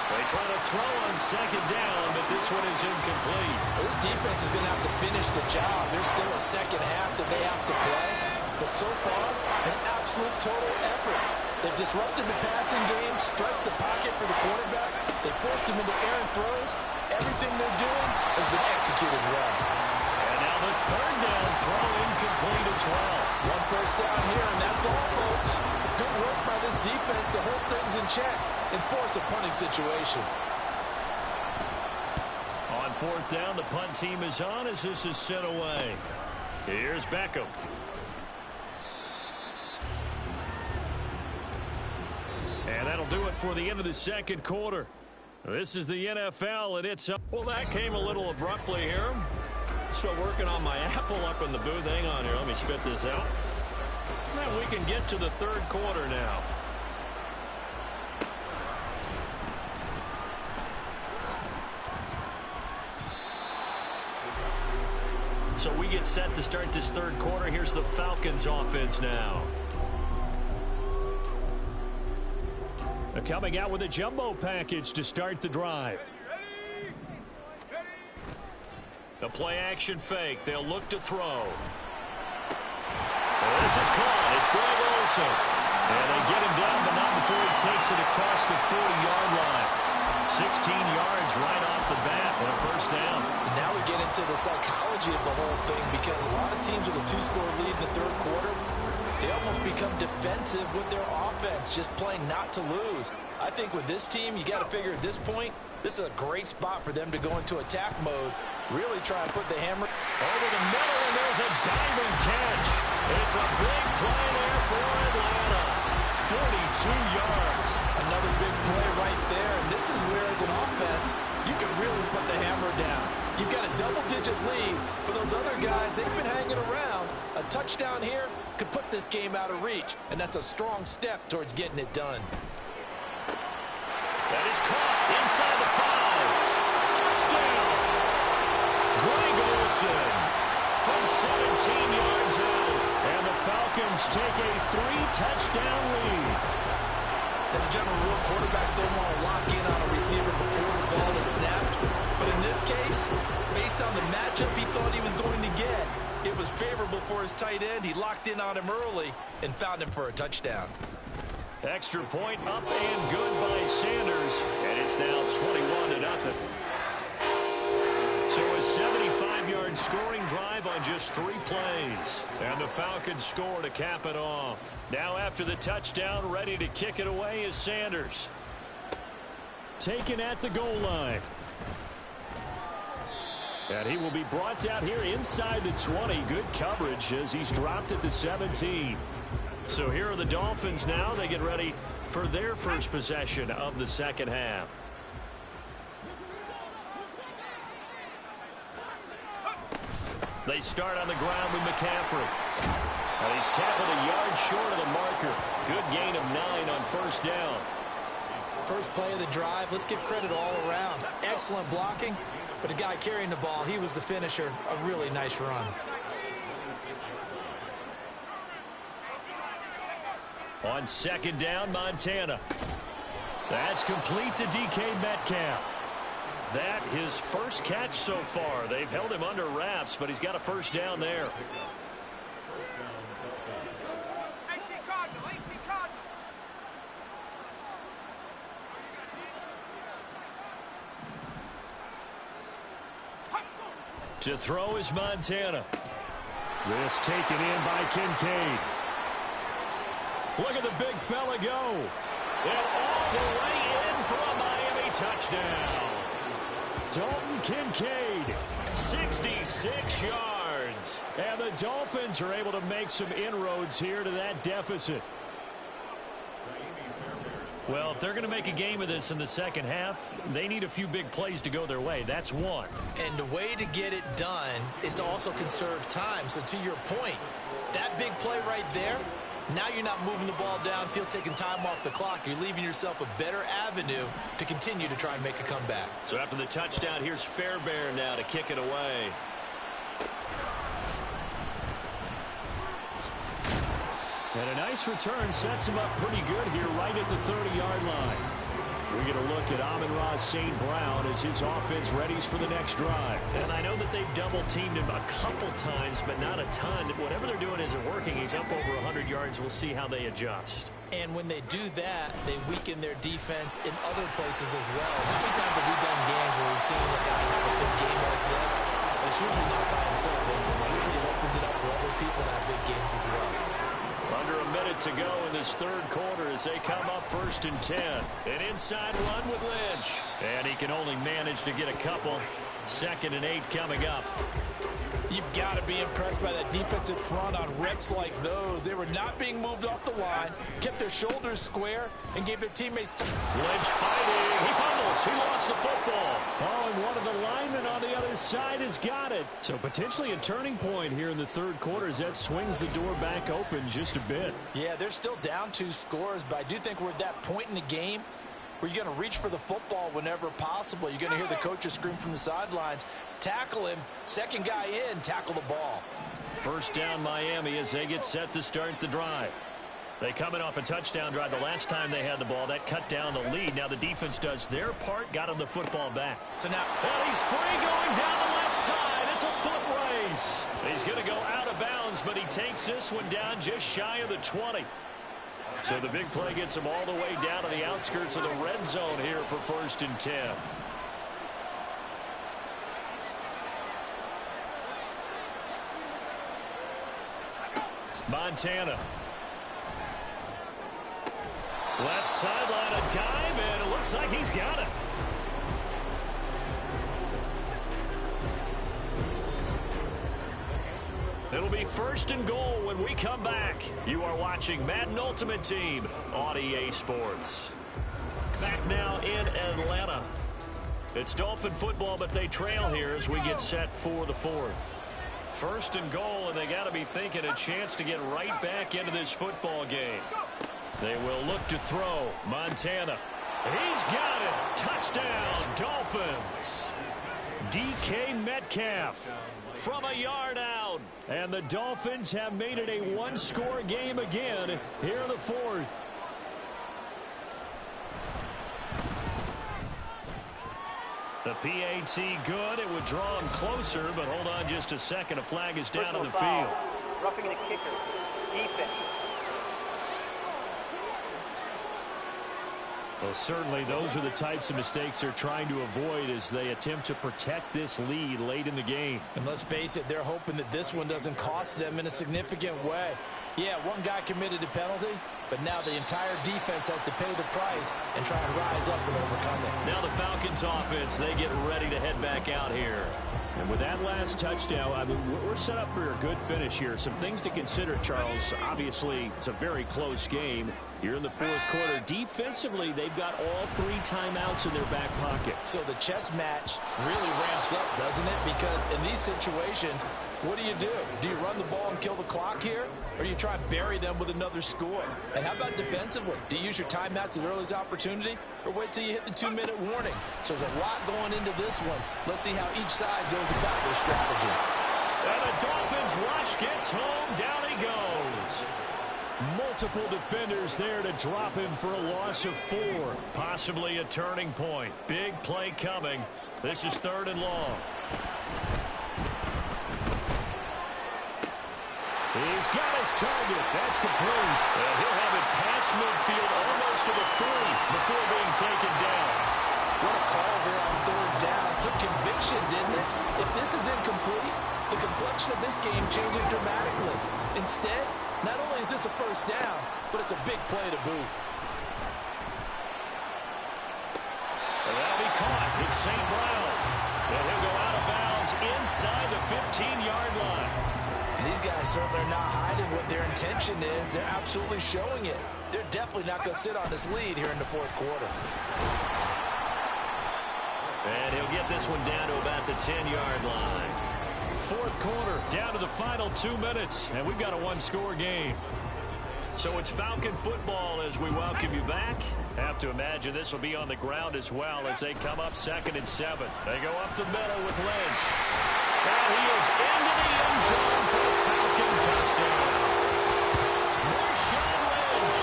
A: They try to throw on second down, but this one is incomplete.
B: This defense is going to have to finish the job. There's still a second half that they have to play. But so far, an absolute total effort. They've disrupted the passing game, stressed the pocket for the quarterback. They forced him into errant throws. Everything they're doing has been executed well.
A: And now the third down throw incomplete as well.
B: 1 first down here, and that's all, folks. Good work by this defense to hold things in check and force a punting situation.
A: On fourth down, the punt team is on as this is sent away. Here's Beckham. And that'll do it for the end of the second quarter. This is the NFL, and it's up. Well, that came a little abruptly here. Still working on my apple up in the booth. Hang on here. Let me spit this out. And we can get to the third quarter now. So we get set to start this third quarter. Here's the Falcons offense now.
D: Coming out with a jumbo package to start the drive.
A: The play action fake. They'll look to throw. This is caught. It's Greg Olsen. And they get him down, but not before he takes it across the 40-yard line. 16 yards right off the bat and a first down.
B: And now we get into the psychology of the whole thing, because a lot of teams with a 2-score lead in the third quarter, they almost become defensive with their offense, just playing not to lose. I think with this team, you got to figure at this point, this is a great spot for them to go into attack mode, really try to put the hammer
A: over the middle, and there's a diving catch. It's a big play there for Atlanta. 42 yards.
B: Another big play right there, and this is where, as an offense, you can really put the hammer down. You've got a double-digit lead, but those other guys, they've been hanging around. A touchdown here could put this game out of reach, and that's a strong step towards getting it done.
A: That is caught inside the 5. Touchdown! Greg Olsen from 17 yards out. And the Falcons take a 3-touchdown lead.
B: As a general rule, quarterbacks don't want to lock in on a receiver before the ball is snapped. But in this case, based on the matchup he thought he was going to get, it was favorable for his tight end. He locked in on him early and found him for a touchdown.
A: Extra point up and good by Sanders. And it's now 21-0. So a 75-yard scoring drive on just 3 plays. And the Falcons score to cap it off. Now after the touchdown, ready to kick it away is Sanders.
D: Taken at the goal line. And he will be brought down here inside the 20. Good coverage as he's dropped at the 17.
A: So here are the Dolphins now. They get ready for their first possession of the second half. They start on the ground with McCaffrey. And he's tackled a yard short of the marker. Good gain of 9 on first down.
B: First play of the drive, let's give credit all around. Excellent blocking, but the guy carrying the ball, he was the finisher. A really nice run.
A: On second down, Montana. That's complete to DK Metcalf. That his first catch so far. They've held him under wraps, but he's got a first down there. To throw is Montana.
D: This taken in by Kincaid.
A: Look at the big fella go. And all the way in for a Miami touchdown.
D: Dalton Kincaid.
A: 66 yards.
D: And the Dolphins are able to make some inroads here to that deficit. Well, if they're going to make a game of this in the second half, they need a few big plays to go their way. That's one.
B: And the way to get it done is to also conserve time. So to your point, that big play right there, now you're not moving the ball downfield, taking time off the clock. You're leaving yourself a better avenue to continue to try and make a comeback.
A: So after the touchdown, here's Fairbairn now to kick it away.
D: And a nice return sets him up pretty good here right at the 30-yard line. We get a look at Amon-Ra St. Brown as his offense readies for the next drive.
A: And I know that they've double-teamed him a couple times, but not a ton. Whatever they're doing isn't working. He's up over 100 yards. We'll see how they adjust.
B: And when they do that, they weaken their defense in other places as well. How many times have we done games where we've seen a guy have a big game like this? It's usually not by himself, is it? Usually it opens it up for other people to have big games as well.
A: Under a minute to go in this third quarter as they come up 1st and 10. An inside run with Lynch.
D: And he can only manage to get a couple. 2nd and 8 coming up.
B: You've got to be impressed by that defensive front on reps like those. They were not being moved off the line, kept their shoulders square, and gave their teammates time.
A: Lynch fighting. He fumbles. He lost the football.
D: Oh, and one of the linemen on the other side has got it. So potentially a turning point here in the third quarter as that swings the door back open just a bit.
B: Yeah, they're still down 2 scores, but I do think we're at that point in the game where you're going to reach for the football whenever possible. You're going to hear the coaches scream from the sidelines. Tackle him. Second guy in, tackle the ball.
A: First down Miami as they get set to start the drive. They come in off a touchdown drive the last time they had the ball. That cut down the lead. Now the defense does their part, got him the football back.
B: So now,
A: and he's free going down the left side. It's a foot race. He's going to go out of bounds, but he takes this one down just shy of the 20. So the big play gets him all the way down to the outskirts of the red zone here for 1st and 10. Montana. Left sideline, a dive, and it looks like he's got it. It'll be 1st and goal when we come back. You are watching Madden Ultimate Team on EA Sports. Back now in Atlanta. It's Dolphin football, but they trail here as we get set for the 4th. 1st and goal, and they got to be thinking a chance to get right back into this football game. They will look to throw. Montana. He's got it. Touchdown, Dolphins. DK Metcalf from a yard out. And the Dolphins have made it a one-score game again here in the 4th. The PAT good. It would draw him closer, but hold on just a second. A flag is down on the field.
E: Roughing the kicker. Defense.
D: Well, certainly those are the types of mistakes they're trying to avoid as they attempt to protect this lead late in the game.
B: And let's face it, they're hoping that this one doesn't cost them in a significant way. Yeah, one guy committed a penalty, but now the entire defense has to pay the price and try and rise up and overcome it.
A: Now the Falcons offense, they get ready to head back out here.
D: And with that last touchdown, I mean, we're set up for a good finish here. Some things to consider, Charles. Obviously, it's a very close game. Here in the 4th quarter, defensively, they've got all 3 timeouts in their back pocket.
B: So the chess match really ramps up, doesn't it? Because in these situations, what do? Do you run the ball and kill the clock here? Or do you try and bury them with another score? And how about defensively? Do you use your timeouts at earliest opportunity? Or wait till you hit the 2-minute warning? So there's a lot going into this one. Let's see how each side goes about their strategy.
A: And the Dolphins rush gets home. Down he goes.
D: Multiple defenders there to drop him for a loss of 4.
A: Possibly a turning point. Big play coming. This is 3rd and long.
D: He's got his target. That's complete.
A: And he'll have it past midfield almost to the 40 before being taken down.
B: What a call there on 3rd down. Took conviction, didn't it? If this is incomplete, the complexion of this game changes dramatically. Instead, not only is this a 1st down, but it's a big play to boot.
A: And that'll be caught. It's St. Brown. And he'll go out of bounds inside the 15-yard line.
B: These guys certainly are not hiding what their intention is. They're absolutely showing it. They're definitely not going to sit on this lead here in the fourth quarter.
A: And he'll get this one down to about the 10-yard line.
D: Fourth quarter, down to the final 2 minutes, and we've got a one-score game.
A: So it's Falcon football as we welcome you back. Have to imagine this will be on the ground as well as they come up 2nd and 7. They go up the middle with Lynch. And he is into the end zone for a Falcon touchdown. Marshawn Lynch,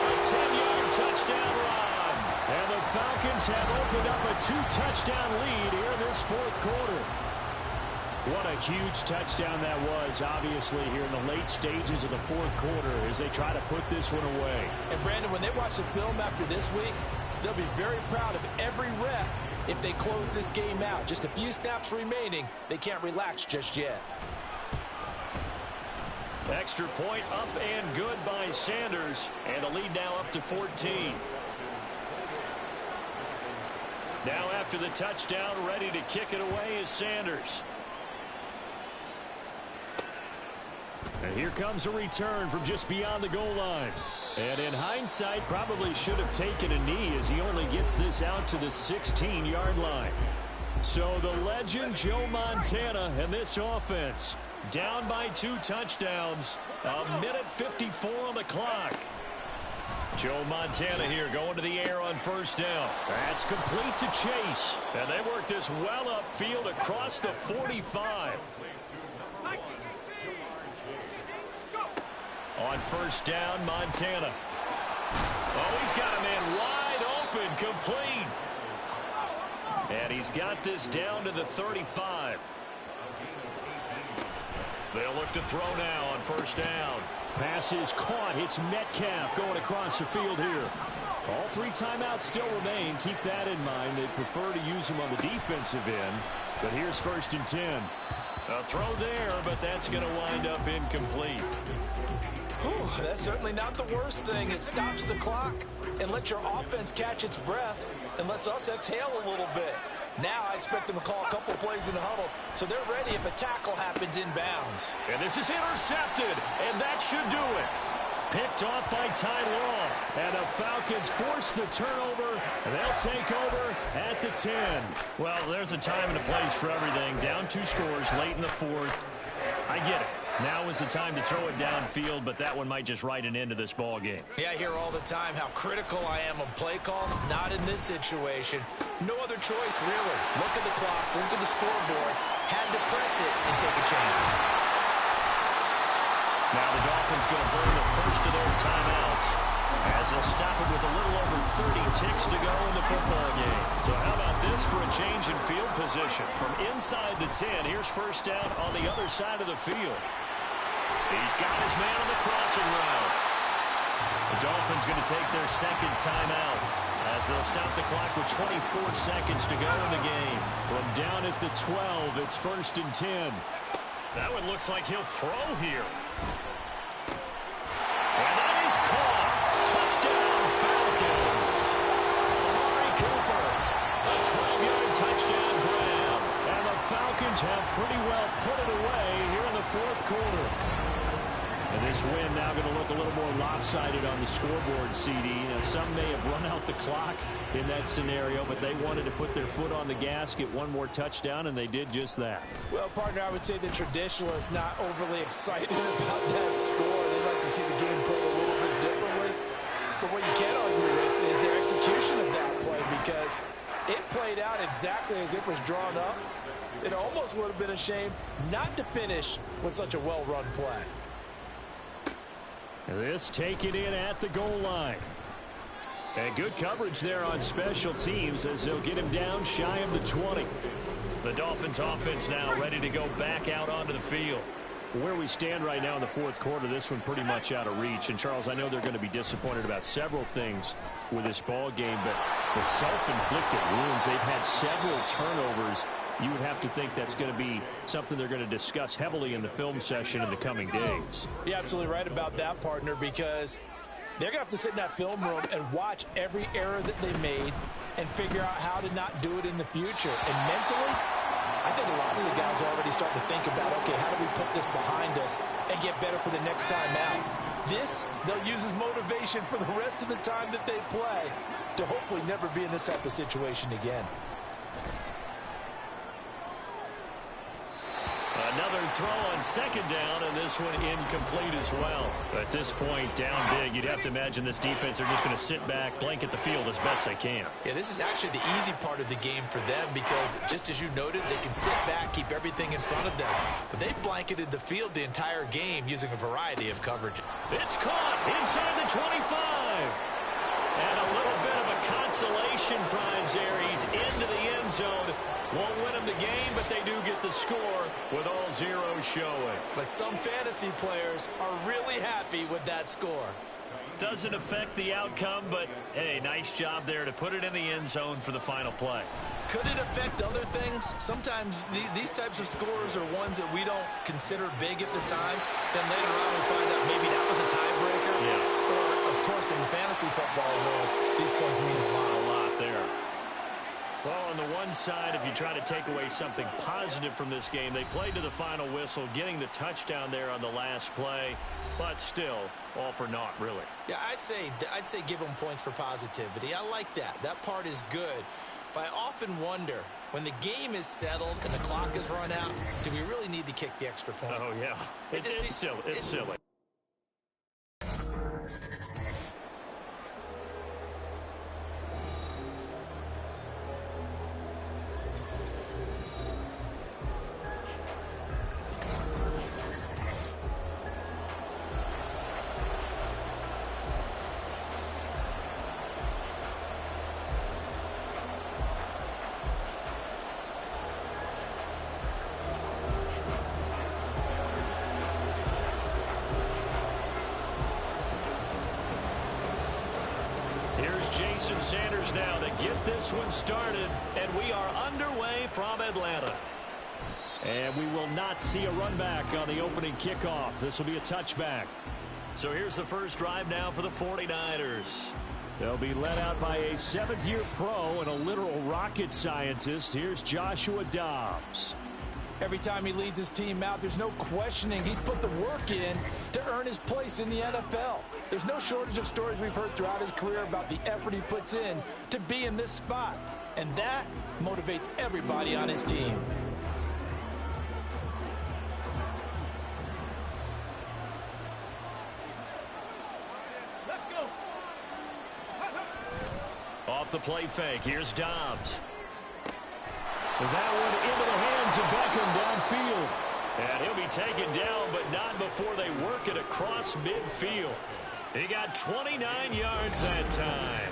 A: a 10-yard touchdown run.
D: And the Falcons have opened up a 2-touchdown lead here in this fourth quarter. What a huge touchdown that was, obviously, here in the late stages of the fourth quarter as they try to put this one away.
B: And, Brandon, when they watch the film after this week, they'll be very proud of every rep if they close this game out. Just a few snaps remaining. They can't relax just yet.
A: Extra point up and good by Sanders. And a lead now up to 14. Now after the touchdown, ready to kick it away is Sanders.
D: And here comes a return from just beyond the goal line. And in hindsight, probably should have taken a knee as he only gets this out to the 16-yard line. So the legend Joe Montana and this offense down by 2 touchdowns. A minute 54 on the clock. Joe Montana here going to the air on first down. That's complete to Chase.
A: And they work this well upfield across the 45. On first down, Montana. Oh, he's got a man wide open, complete. And he's got this down to the 35. They'll look to throw now on first down.
D: Pass is caught. It's Metcalf going across the field here. All 3 timeouts still remain. Keep that in mind. They prefer to use them on the defensive end. But here's 1st and 10.
A: A throw there, but that's going to wind up incomplete.
B: Whew, that's certainly not the worst thing. It stops the clock and lets your offense catch its breath and lets us exhale a little bit. Now I expect them to call a couple plays in the huddle, so they're ready if a tackle happens inbounds.
A: And this is intercepted, and that should do it.
D: Picked off by Ty Law. And the Falcons force the turnover, and they'll take over at the 10.
A: Well, there's a time and a place for everything. Down 2 scores late in the fourth. I get it. Now is the time to throw it downfield, but that one might just write an end to this ball game.
B: Yeah, I hear all the time how critical I am of play calls. Not in this situation. No other choice, really. Look at the clock. Look at the scoreboard. Had to press it and take a chance.
A: Now the Dolphins going to burn the first of their timeouts as they'll stop it with a little over 30 ticks to go in the football game. So how about this for a change in field position? From inside the 10, here's first down on the other side of the field. He's got his man on the crossing route. The Dolphins going to take their 2nd timeout as they'll stop the clock with 24 seconds to go in the game.
D: From down at the 12, it's 1st and 10.
A: That one looks like he'll throw here. And that is caught. Touchdown, Falcons. Amari Cooper, a 12-yard touchdown grab.
D: And the Falcons have pretty well put it away here in the fourth quarter. And this win now going to look a little more lopsided on the scoreboard, CD. Now, some may have run out the clock in that scenario, but they wanted to put their foot on the gas, get one more touchdown, and they did just that.
B: Well, partner, I would say the traditionalists not overly excited about that score. They'd like to see the game played a little bit differently. But what you can't argue with is their execution of that play, because it played out exactly as it was drawn up. It almost would have been a shame not to finish with such a well-run play.
D: This taken in at the goal line. And good coverage there on special teams as they'll get him down shy of the 20.
A: The Dolphins offense now ready to go back out onto the field.
D: Where we stand right now in the fourth quarter, this one pretty much out of reach. And, Charles, I know they're going to be disappointed about several things with this ball game, but the self-inflicted wounds, they've had several turnovers. You would have to think that's going to be something they're going to discuss heavily in the film session in the coming days.
B: You're absolutely right about that, partner, because they're going to have to sit in that film room and watch every error that they made and figure out how to not do it in the future. And mentally, I think a lot of the guys are already starting to think about, okay, how do we put this behind us and get better for the next time out? This, they'll use as motivation for the rest of the time that they play to hopefully never be in this type of situation again.
D: Another throw on second down, and this one incomplete as well. At this point, down big, you'd have to imagine this defense are just going to sit back, blanket the field as best they can.
B: Yeah, this is actually the easy part of the game for them because, just as you noted, they can sit back, keep everything in front of them. But they've blanketed the field the entire game using a variety of coverage.
D: It's caught inside the 25. And a little bit of a consolation prize there. He's into the end zone. Won't win them the game, but they do get the score with all zeros showing.
B: But some fantasy players are really happy with that score.
D: Doesn't affect the outcome, but, hey, nice job there to put it in the end zone for the final play.
B: Could it affect other things? Sometimes these types of scores are ones that we don't consider big at the time. Then later on we find out maybe that was a tiebreaker.
D: Yeah.
B: Or, of course, in the fantasy football world, these points mean a lot.
D: A lot there. Well, on the one side, if you try to take away something positive from this game, they played to the final whistle, getting the touchdown there on the last play, but still, all for naught, really.
B: Yeah, I'd say give them points for positivity. I like that. That part is good. But I often wonder, when the game is settled and the clock is run out, do we really need to kick the extra point?
D: Oh, yeah. It's silly. It's silly. Jason Sanders now to get this one started, and we are underway from Atlanta. And we will not see a run back on the opening kickoff. This will be a touchback. So here's the first drive now for the 49ers. They'll be led out by a seventh-year pro and a literal rocket scientist. Here's Joshua Dobbs.
B: Every time he leads his team out, there's no questioning he's put the work in to earn his place in the NFL. There's no shortage of stories we've heard throughout his career about the effort he puts in to be in this spot. And that motivates everybody on his team.
C: Let's go.
D: Off the play fake, here's Dobbs. That one into the hands of Beckham downfield. And he'll be taken down, but not before they work it across midfield. He got 29 yards that time.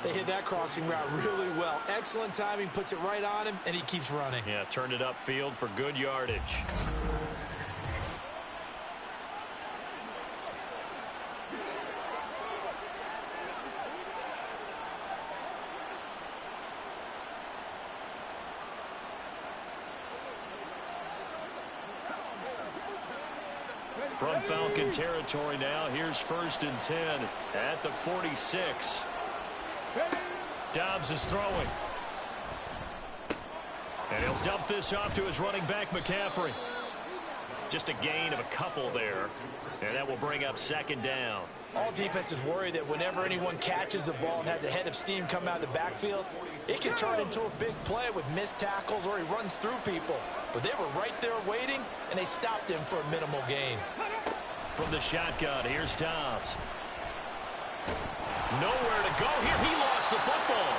B: They hit that crossing route really well. Excellent timing, puts it right on him, and he keeps running.
D: Yeah, turned it upfield for good yardage. From Falcon territory now, here's 1st and 10 at the 46. Dobbs is throwing. And he'll dump this off to his running back, McCaffrey. Just a gain of a couple there. And that will bring up 2nd down.
B: All defenses worry that whenever anyone catches the ball and has a head of steam come out of the backfield, it can turn into a big play with missed tackles or he runs through people. But they were right there waiting, and they stopped him for a minimal gain.
D: From the shotgun, here's Dobbs. Nowhere to go here. He lost the football.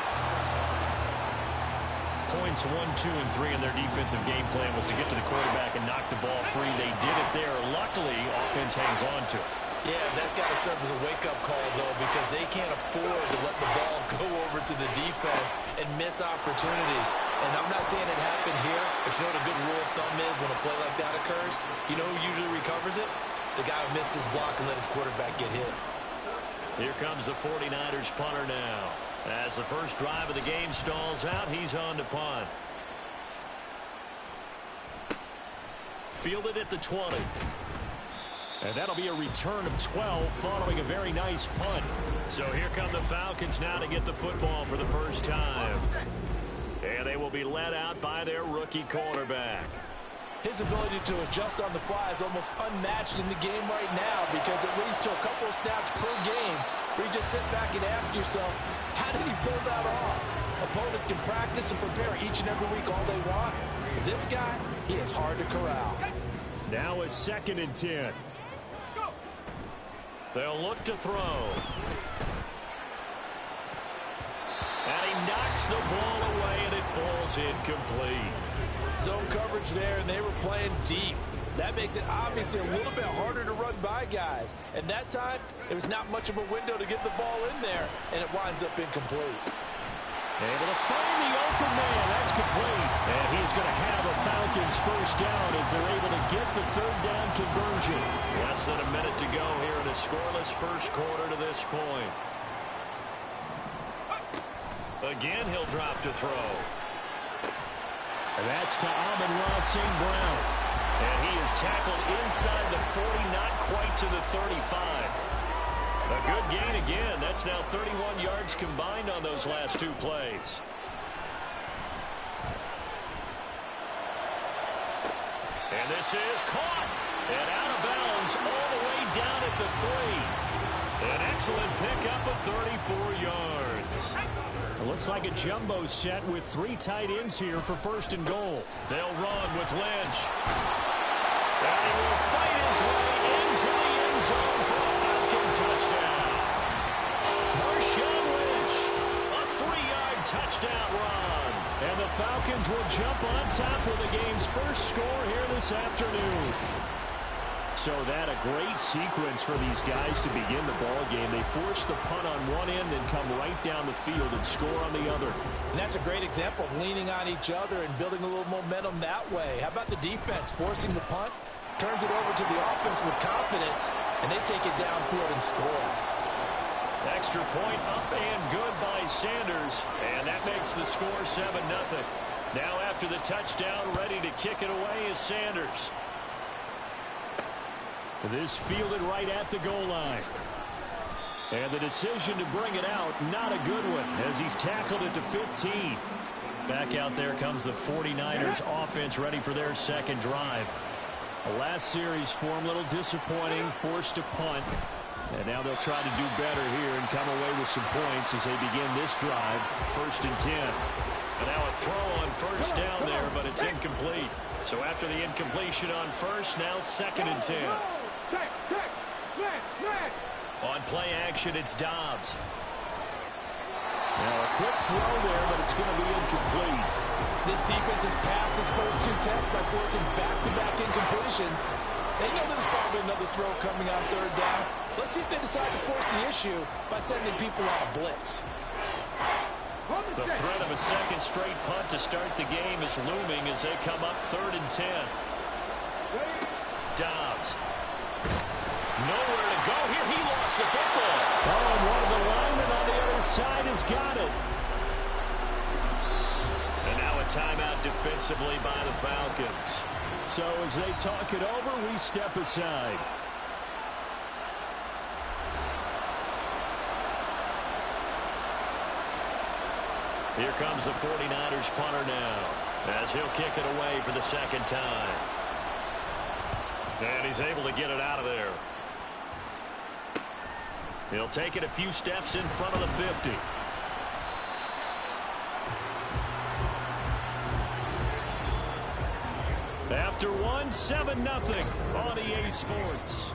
D: Points 1, 2, and 3 in their defensive game plan was to get to the quarterback and knock the ball free. They did it there. Luckily, offense hangs on to it.
B: Yeah, that's got to serve as a wake-up call, though, because they can't afford to let the ball go over to the defense and miss opportunities. And I'm not saying it happened here, but you know what a good rule of thumb is when a play like that occurs? You know who usually recovers it? The guy who missed his block and let his quarterback get hit.
D: Here comes the 49ers punter now. As the first drive of the game stalls out, he's on to punt. Fielded at the 20. And that'll be a return of 12 following a very nice punt. So here come the Falcons now to get the football for the first time.
A: And they will be led out by their rookie quarterback.
B: His ability to adjust on the fly is almost unmatched in the game right now because it leads to a couple of snaps per game where you just sit back and ask yourself, how did he pull that off? Opponents can practice and prepare each and every week all they want. But this guy, he is hard to corral.
D: Now a 2nd and 10.
A: They'll look to throw. And he knocks the ball away, and it falls incomplete.
B: Zone coverage there, and they were playing deep. That makes it obviously a little bit harder to run by guys. And that time, it was not much of a window to get the ball in there, and it winds up incomplete.
A: Able to find the open man. That's complete. And he's going to have a Falcons first down as they're able to get the 3rd down conversion. Less than a minute to go here in a scoreless first quarter to this point. Again, he'll drop to throw.
D: And that's to Amon-Ra St. Brown.
A: And he is tackled inside the 40, not quite to the 35. A good gain again. That's now 31 yards combined on those last 2 plays. And this is caught. And out of bounds all the way down at the 3. An excellent pickup of 34 yards.
D: It looks like a jumbo set with 3 tight ends here for 1st and goal.
A: They'll run with Lynch. And he will fight his way into the end zone for a Falcon touchdown. Marshawn Lynch, a 3-yard touchdown run.
D: And the Falcons will jump on top of the game's first score here this afternoon. So that a great sequence for these guys to begin the ball game. They force the punt on one end and come right down the field and score on the other.
B: And that's a great example of leaning on each other and building a little momentum that way. How about the defense forcing the punt? Turns it over to the offense with confidence, and they take it downfield and score.
A: Extra point up and good by Sanders, and that makes the score 7-0. Now after the touchdown, ready to kick it away is Sanders.
D: This fielded right at the goal line. And the decision to bring it out, not a good one, as he's tackled it to 15.
A: Back out there comes the 49ers offense ready for their 2nd drive.
D: The last series for him, a little disappointing, forced to punt. And now they'll try to do better here and come away with some points as they begin this drive. 1st and 10.
A: And now a throw on 1st down there, but it's incomplete. So after the incompletion on 1st, now 2nd and 10. On play action, it's Dobbs.
D: Now a quick throw there, but it's going to be incomplete.
B: This defense has passed its first 2 tests by forcing back-to-back incompletions. They know there's probably another throw coming on 3rd down. Let's see if they decide to force the issue by sending people on a blitz.
A: The threat of a 2nd straight punt to start the game is looming as they come up 3rd and 10. Dobbs. Nowhere to go here. He lost the football.
D: Oh, and one of the linemen on the other side has got it.
A: And now a timeout defensively by the Falcons.
D: So as they talk it over, we step aside.
A: Here comes the 49ers punter now as he'll kick it away for the 2nd time. And he's able to get it out of there. He'll take it a few steps in front of the 50. After 7-0 on EA Sports.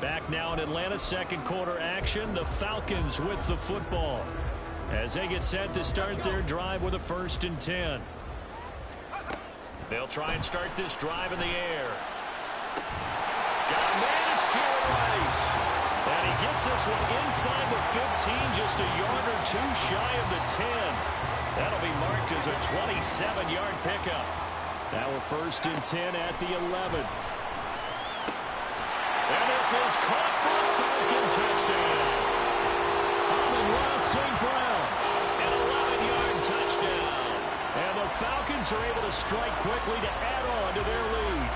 A: Back now in Atlanta, 2nd quarter action. The Falcons with the football as they get set to start their drive with a 1st and 10. They'll try and start this drive in the air. Got a man, it's Jerry Rice. And he gets this one inside the 15, just a yard or 2 shy of the 10. That'll be marked as a 27-yard pickup.
D: Now a 1st and 10 at the 11.
A: And this is caught for a Falcon touchdown.
D: Amon-Ra St. Brown.
A: An 11-yard touchdown.
D: And the Falcons are able to strike quickly to add on to their lead.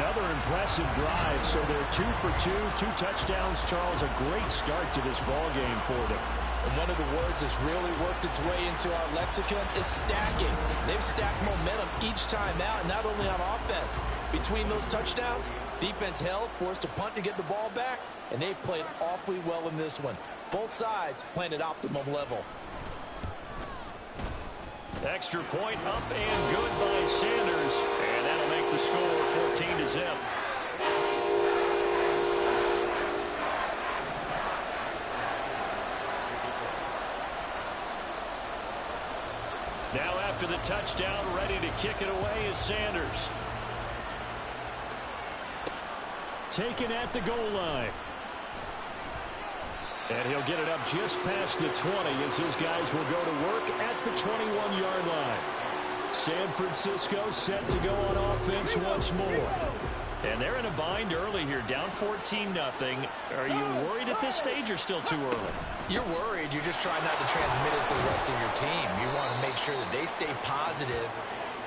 D: Another impressive drive, so they're 2 for 2, 2 touchdowns. Charles, a great start to this ball game for them.
B: And one of the words that's really worked its way into our lexicon is stacking. They've stacked momentum each time out, and not only on offense. Between those touchdowns, defense held, forced a punt to get the ball back, and they played awfully well in this one. Both sides playing at optimum level.
A: Extra point up and good by Sanders. And that'll make the score 14-0. Now after the touchdown, ready to kick it away is Sanders.
D: Taken at the goal line. And he'll get it up just past the 20 as his guys will go to work at the 21-yard line. San Francisco set to go on offense once more.
A: And they're in a bind early here, down 14-0. Are you worried at this stage or still too early?
B: You're worried. You're just trying not to transmit it to the rest of your team. You want to make sure that they stay positive.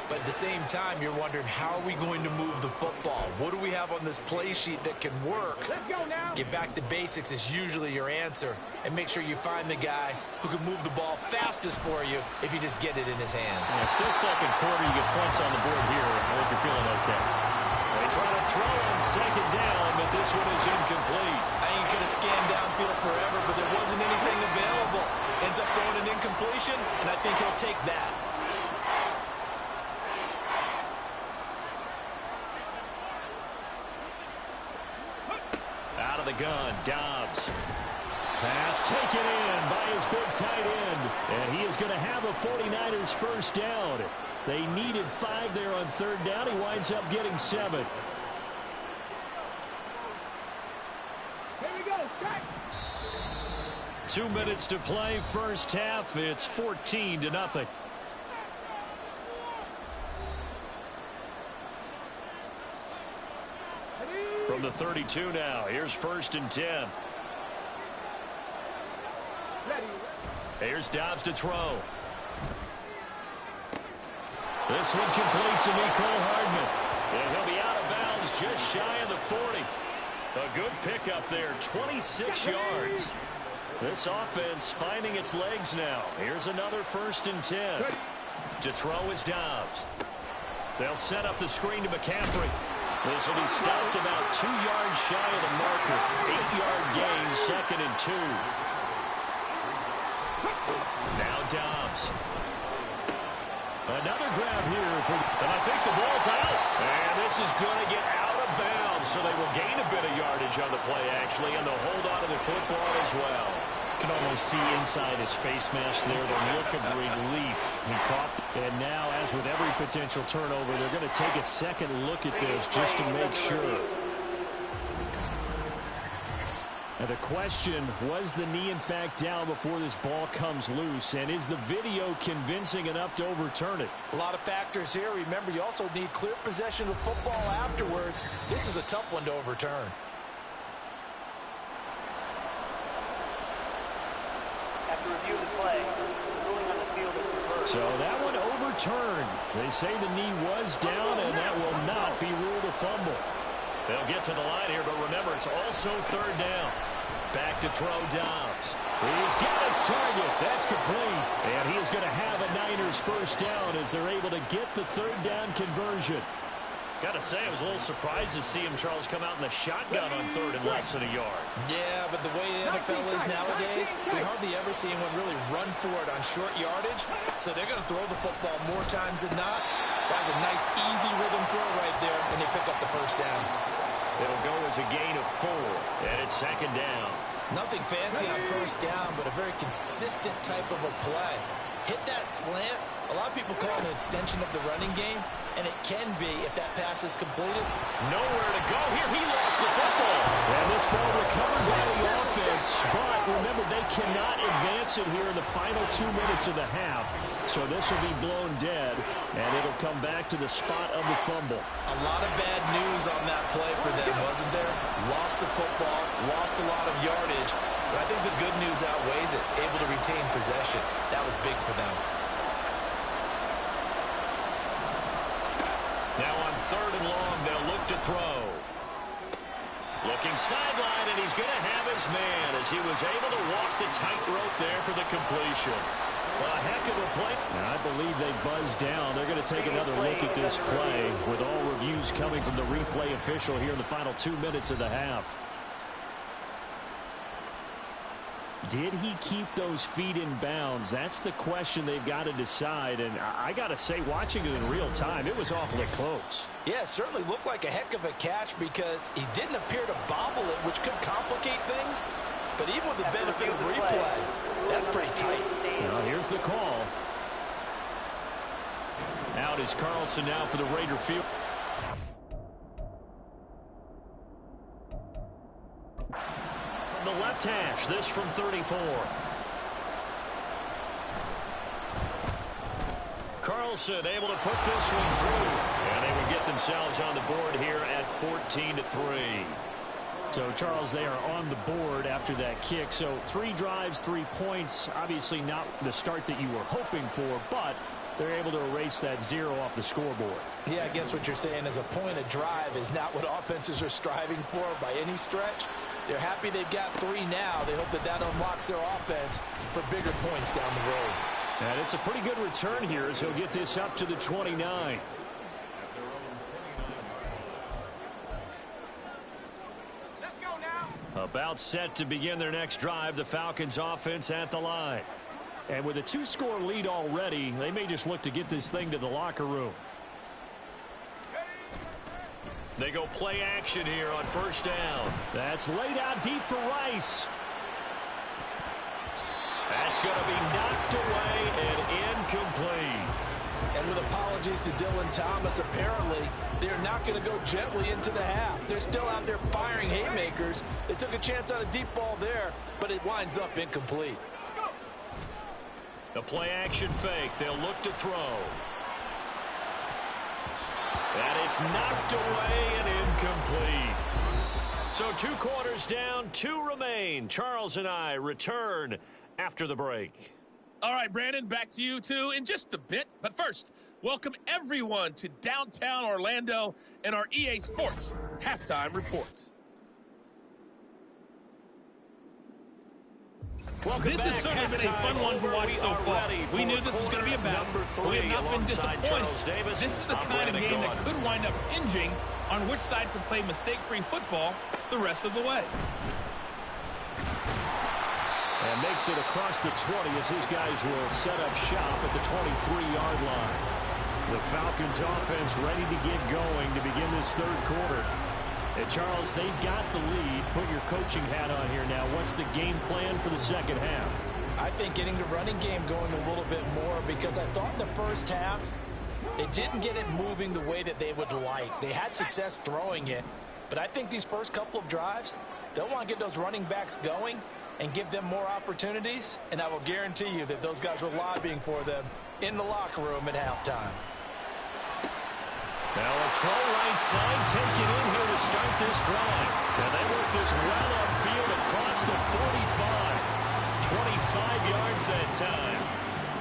B: But at the same time, you're wondering, how are we going to move the football? What do we have on this play sheet that can work?
E: Let's go now.
B: Get back to basics is usually your answer. And make sure you find the guy who can move the ball fastest for you if you just get it in his hands.
A: Yeah, still second quarter. You get points on the board here. I think you're feeling okay. They try to throw on second down, but this one is incomplete.
B: I ain't going to scan downfield forever, but there wasn't anything available. Ends up throwing an incompletion, and I think he'll take that.
A: Out of the gun, Dobbs.
D: Pass taken in by his big tight end. And he is going to have a 49ers first down. They needed 5 there on third down. He winds up getting 7.
E: Here we go. Strike.
A: 2 minutes to play first half. It's 14-0. From the 32 now. Here's 1st and 10.
E: Ready.
A: Here's Dobbs to throw. This one complete to Mecole Hardman. And he'll be out of bounds just shy of the 40. A good pickup there, 26 yards. This offense finding its legs now. Here's another 1st and 10. To throw is Dobbs. They'll set up the screen to McCaffrey. This will be stopped about 2 yards shy of the marker. 8-yard gain, 2nd and 2. Now Dobbs. Another grab here for, and I think the ball's out. And this is going to get out of bounds, so they will gain a bit of yardage on the play, actually, and they'll hold on to the football as well.
D: You can almost see inside his face mask there the look of relief. He coughed. And now, as with every potential turnover, they're going to take a second look at this just to make sure. And the question, was the knee in fact down before this ball comes loose? And is the video convincing enough to overturn it?
B: A lot of factors here. Remember, you also need clear possession of football afterwards. This is a tough one to overturn.
E: After review of the play, the ruling on the field is reversed.
D: So that one overturned. They say the knee was down, and that will not be ruled a fumble.
A: They'll get to the line here, but remember, it's also 3rd down. Back to throw Dobbs.
D: He's got his target. That's complete. And he is going to have a Niners first down as they're able to get the 3rd down conversion.
A: Got to say, I was a little surprised to see him, Charles, come out in the shotgun on 3rd and less than a yard.
B: Yeah, but the way the NFL is nowadays, we hardly ever see anyone really run for it on short yardage. So they're going to throw the football more times than not. That was a nice, easy rhythm throw right there, and they pick up the first down.
A: It'll go as a gain of 4, and it's 2nd down.
B: Nothing fancy on first down, but a very consistent type of a play. Hit that slant. A lot of people call it an extension of the running game, and it can be if that pass is completed.
A: Nowhere to go here. He lost the football.
D: And this ball recovered by the offense, but remember, they cannot advance it here in the final 2 minutes of the half. So this will be blown dead, and it'll come back to the spot of the fumble.
B: A lot of bad news on that play for them, wasn't there? Lost the football, lost a lot of yardage, but I think the good news outweighs it. Able to retain possession. That was big for them.
A: Now on 3rd and long, they'll look to throw. Looking sideline, and he's going to have his man as he was able to walk the tightrope there for the completion. A heck of a play.
D: And I believe they buzzed down. They're going to take another look at this play with all reviews coming from the replay official here in the final 2 minutes of the half. Did he keep those feet in bounds? That's the question they've got to decide. And I got to say, watching it in real time, it was awfully close.
B: Yeah, it certainly looked like a heck of a catch because he didn't appear to bobble it, which could complicate things. But even with the benefit of replay, that's pretty tight.
D: Well, here's the call.
A: Out is Carlson now for the Raider field. From the left hash, this from 34. Carlson able to put this one through. And they will get themselves on the board here at 14-3.
D: So, Charles, they are on the board after that kick. So 3 drives, 3 points. Obviously not the start that you were hoping for, but they're able to erase that 0 off the scoreboard.
B: Yeah, I guess what you're saying is a point of drive is not what offenses are striving for by any stretch. They're happy they've got 3 now. They hope that that unlocks their offense for bigger points down the road.
D: And it's a pretty good return here as he'll get this up to the 29.
A: About set to begin their next drive, the Falcons offense at the line.
D: And with a 2-score lead already, they may just look to get this thing to the locker room.
A: They go play action here on first down.
D: That's laid out deep for Rice.
A: That's going to be knocked away and incomplete.
B: And with apologies to Dylan Thomas, apparently they're not going to go gently into the half. They're still out there firing haymakers. They took a chance on a deep ball there, but it winds up incomplete.
A: The play action fake. They'll look to throw. And it's knocked away and incomplete. So 2 quarters down, 2 remain. Charles and I return after the break.
C: All right, Brandon, back to you, too, in just a bit. But first, welcome everyone to downtown Orlando and our EA Sports Halftime Report. This has certainly been a fun one to watch so far. We knew this was going to be a battle, but we have not been disappointed. This is the kind of game that could wind up hinging on which side can play mistake-free football the rest of the way.
D: And makes it across the 20 as his guys will set up shop at the 23-yard line. The Falcons offense ready to get going to begin this 3rd quarter. And Charles, they've got the lead. Put your coaching hat on here now. What's the game plan for the second half?
B: I think getting the running game going a little bit more because I thought in the first half they didn't get it moving the way that they would like. They had success throwing it, but I think these first couple of drives, they'll want to get those running backs going and give them more opportunities, and I will guarantee you that those guys were lobbying for them in the locker room at halftime.
A: Now a throw right side taken in here to start this drive. And they work this well upfield across the 45. 25 yards that time.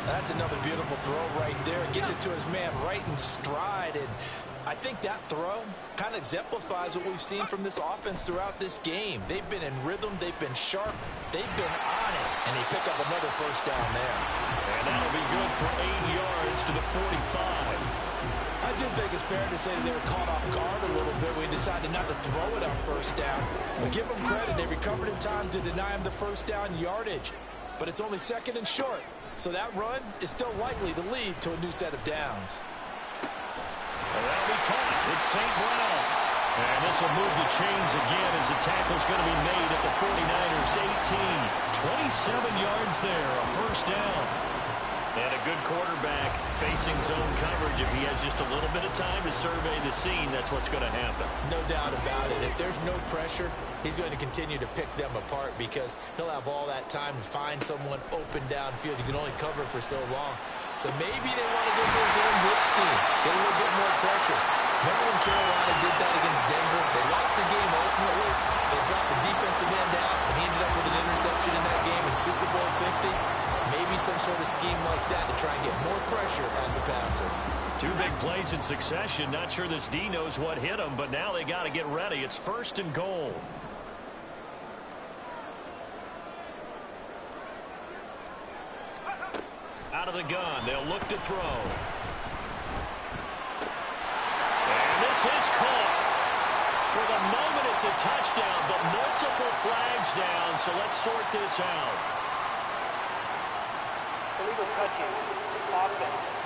B: That's another beautiful throw right there. Gets it to his man right in stride, and I think that throw kind of exemplifies what we've seen from this offense throughout this game. They've been in rhythm. They've been sharp. They've been on it, and they pick up another first down there.
A: And that'll be good for 8 yards to the 45.
B: I do think it's fair to say that they were caught off guard a little bit. We decided not to throw it on first down. We give them credit. They recovered in time to deny him the first down yardage. But it's only 2nd and short. So that run is still likely to lead to a new set of downs.
A: Well, that'll be caught. It's St. Brown. And this will move the chains again as the tackle's going to be made at the 49ers 18. 27 yards there, a first down. And a good quarterback facing zone coverage. If he has just a little bit of time to survey the scene, that's what's going to happen.
B: No doubt about it. If there's no pressure, he's going to continue to pick them apart because he'll have all that time to find someone open downfield. You can only cover for so long. So maybe they want to go for his own blitz scheme, get a little bit more pressure. Remember when Carolina did that against Denver? They lost the game ultimately. They dropped the defensive end out, and he ended up with an interception in that game in Super Bowl 50. Maybe some sort of scheme like that to try and get more pressure on the passer.
A: 2 big plays in succession. Not sure this D knows what hit him, but now they got to get ready. It's 1st and goal. Out of the gun, they'll look to throw. And this is caught. For the moment, it's a touchdown, but multiple flags down, so let's sort this out.
E: Illegal touching. Offense.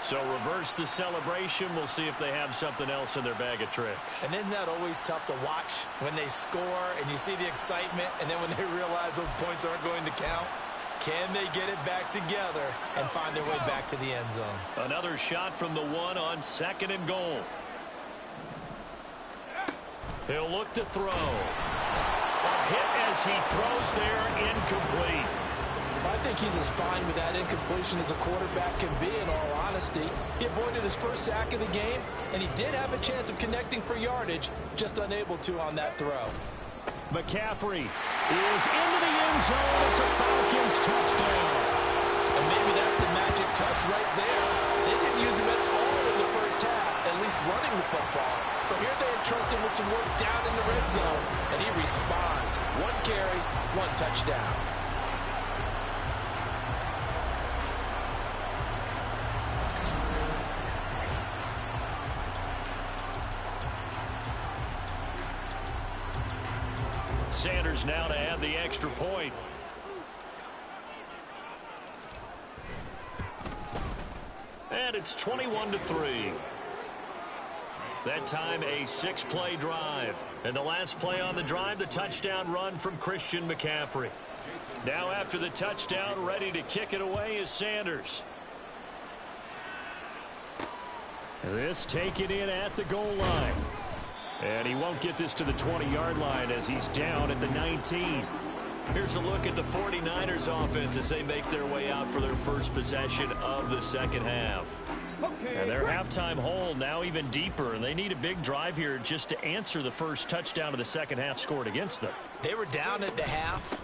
A: So reverse the celebration. We'll see if they have something else in their bag of tricks.
B: And isn't that always tough to watch when they score and you see the excitement, and then when they realize those points aren't going to count? Can they get it back together and find their way back to the end zone?
A: Another shot from the one on 2nd and goal. He'll look to throw. A hit as he throws there, incomplete.
F: I think he's as fine with that incompletion as a quarterback can be, in all honesty. He avoided his first sack of the game, and he did have a chance of connecting for yardage, just unable to on that throw.
D: McCaffrey is into the end zone. It's a Falcons touchdown.
F: And maybe that's the magic touch right there. They didn't use him at all in the first half, at least running the football. But here they entrust him with some work down in the red zone, and he responds. 1 carry, 1 touchdown.
A: Sanders now to add the extra point. And it's 21-3. That time a 6-play drive. And the last play on the drive, the touchdown run from Christian McCaffrey. Now after the touchdown, ready to kick it away is Sanders.
D: This taken in at the goal line. And he won't get this to the 20-yard line as he's down at the 19.
A: Here's a look at the 49ers offense as they make their way out for their first possession of the second half.
D: And their halftime hole now even deeper, and they need a big drive here just to answer the first touchdown of the second half scored against them.
B: They were down at the half.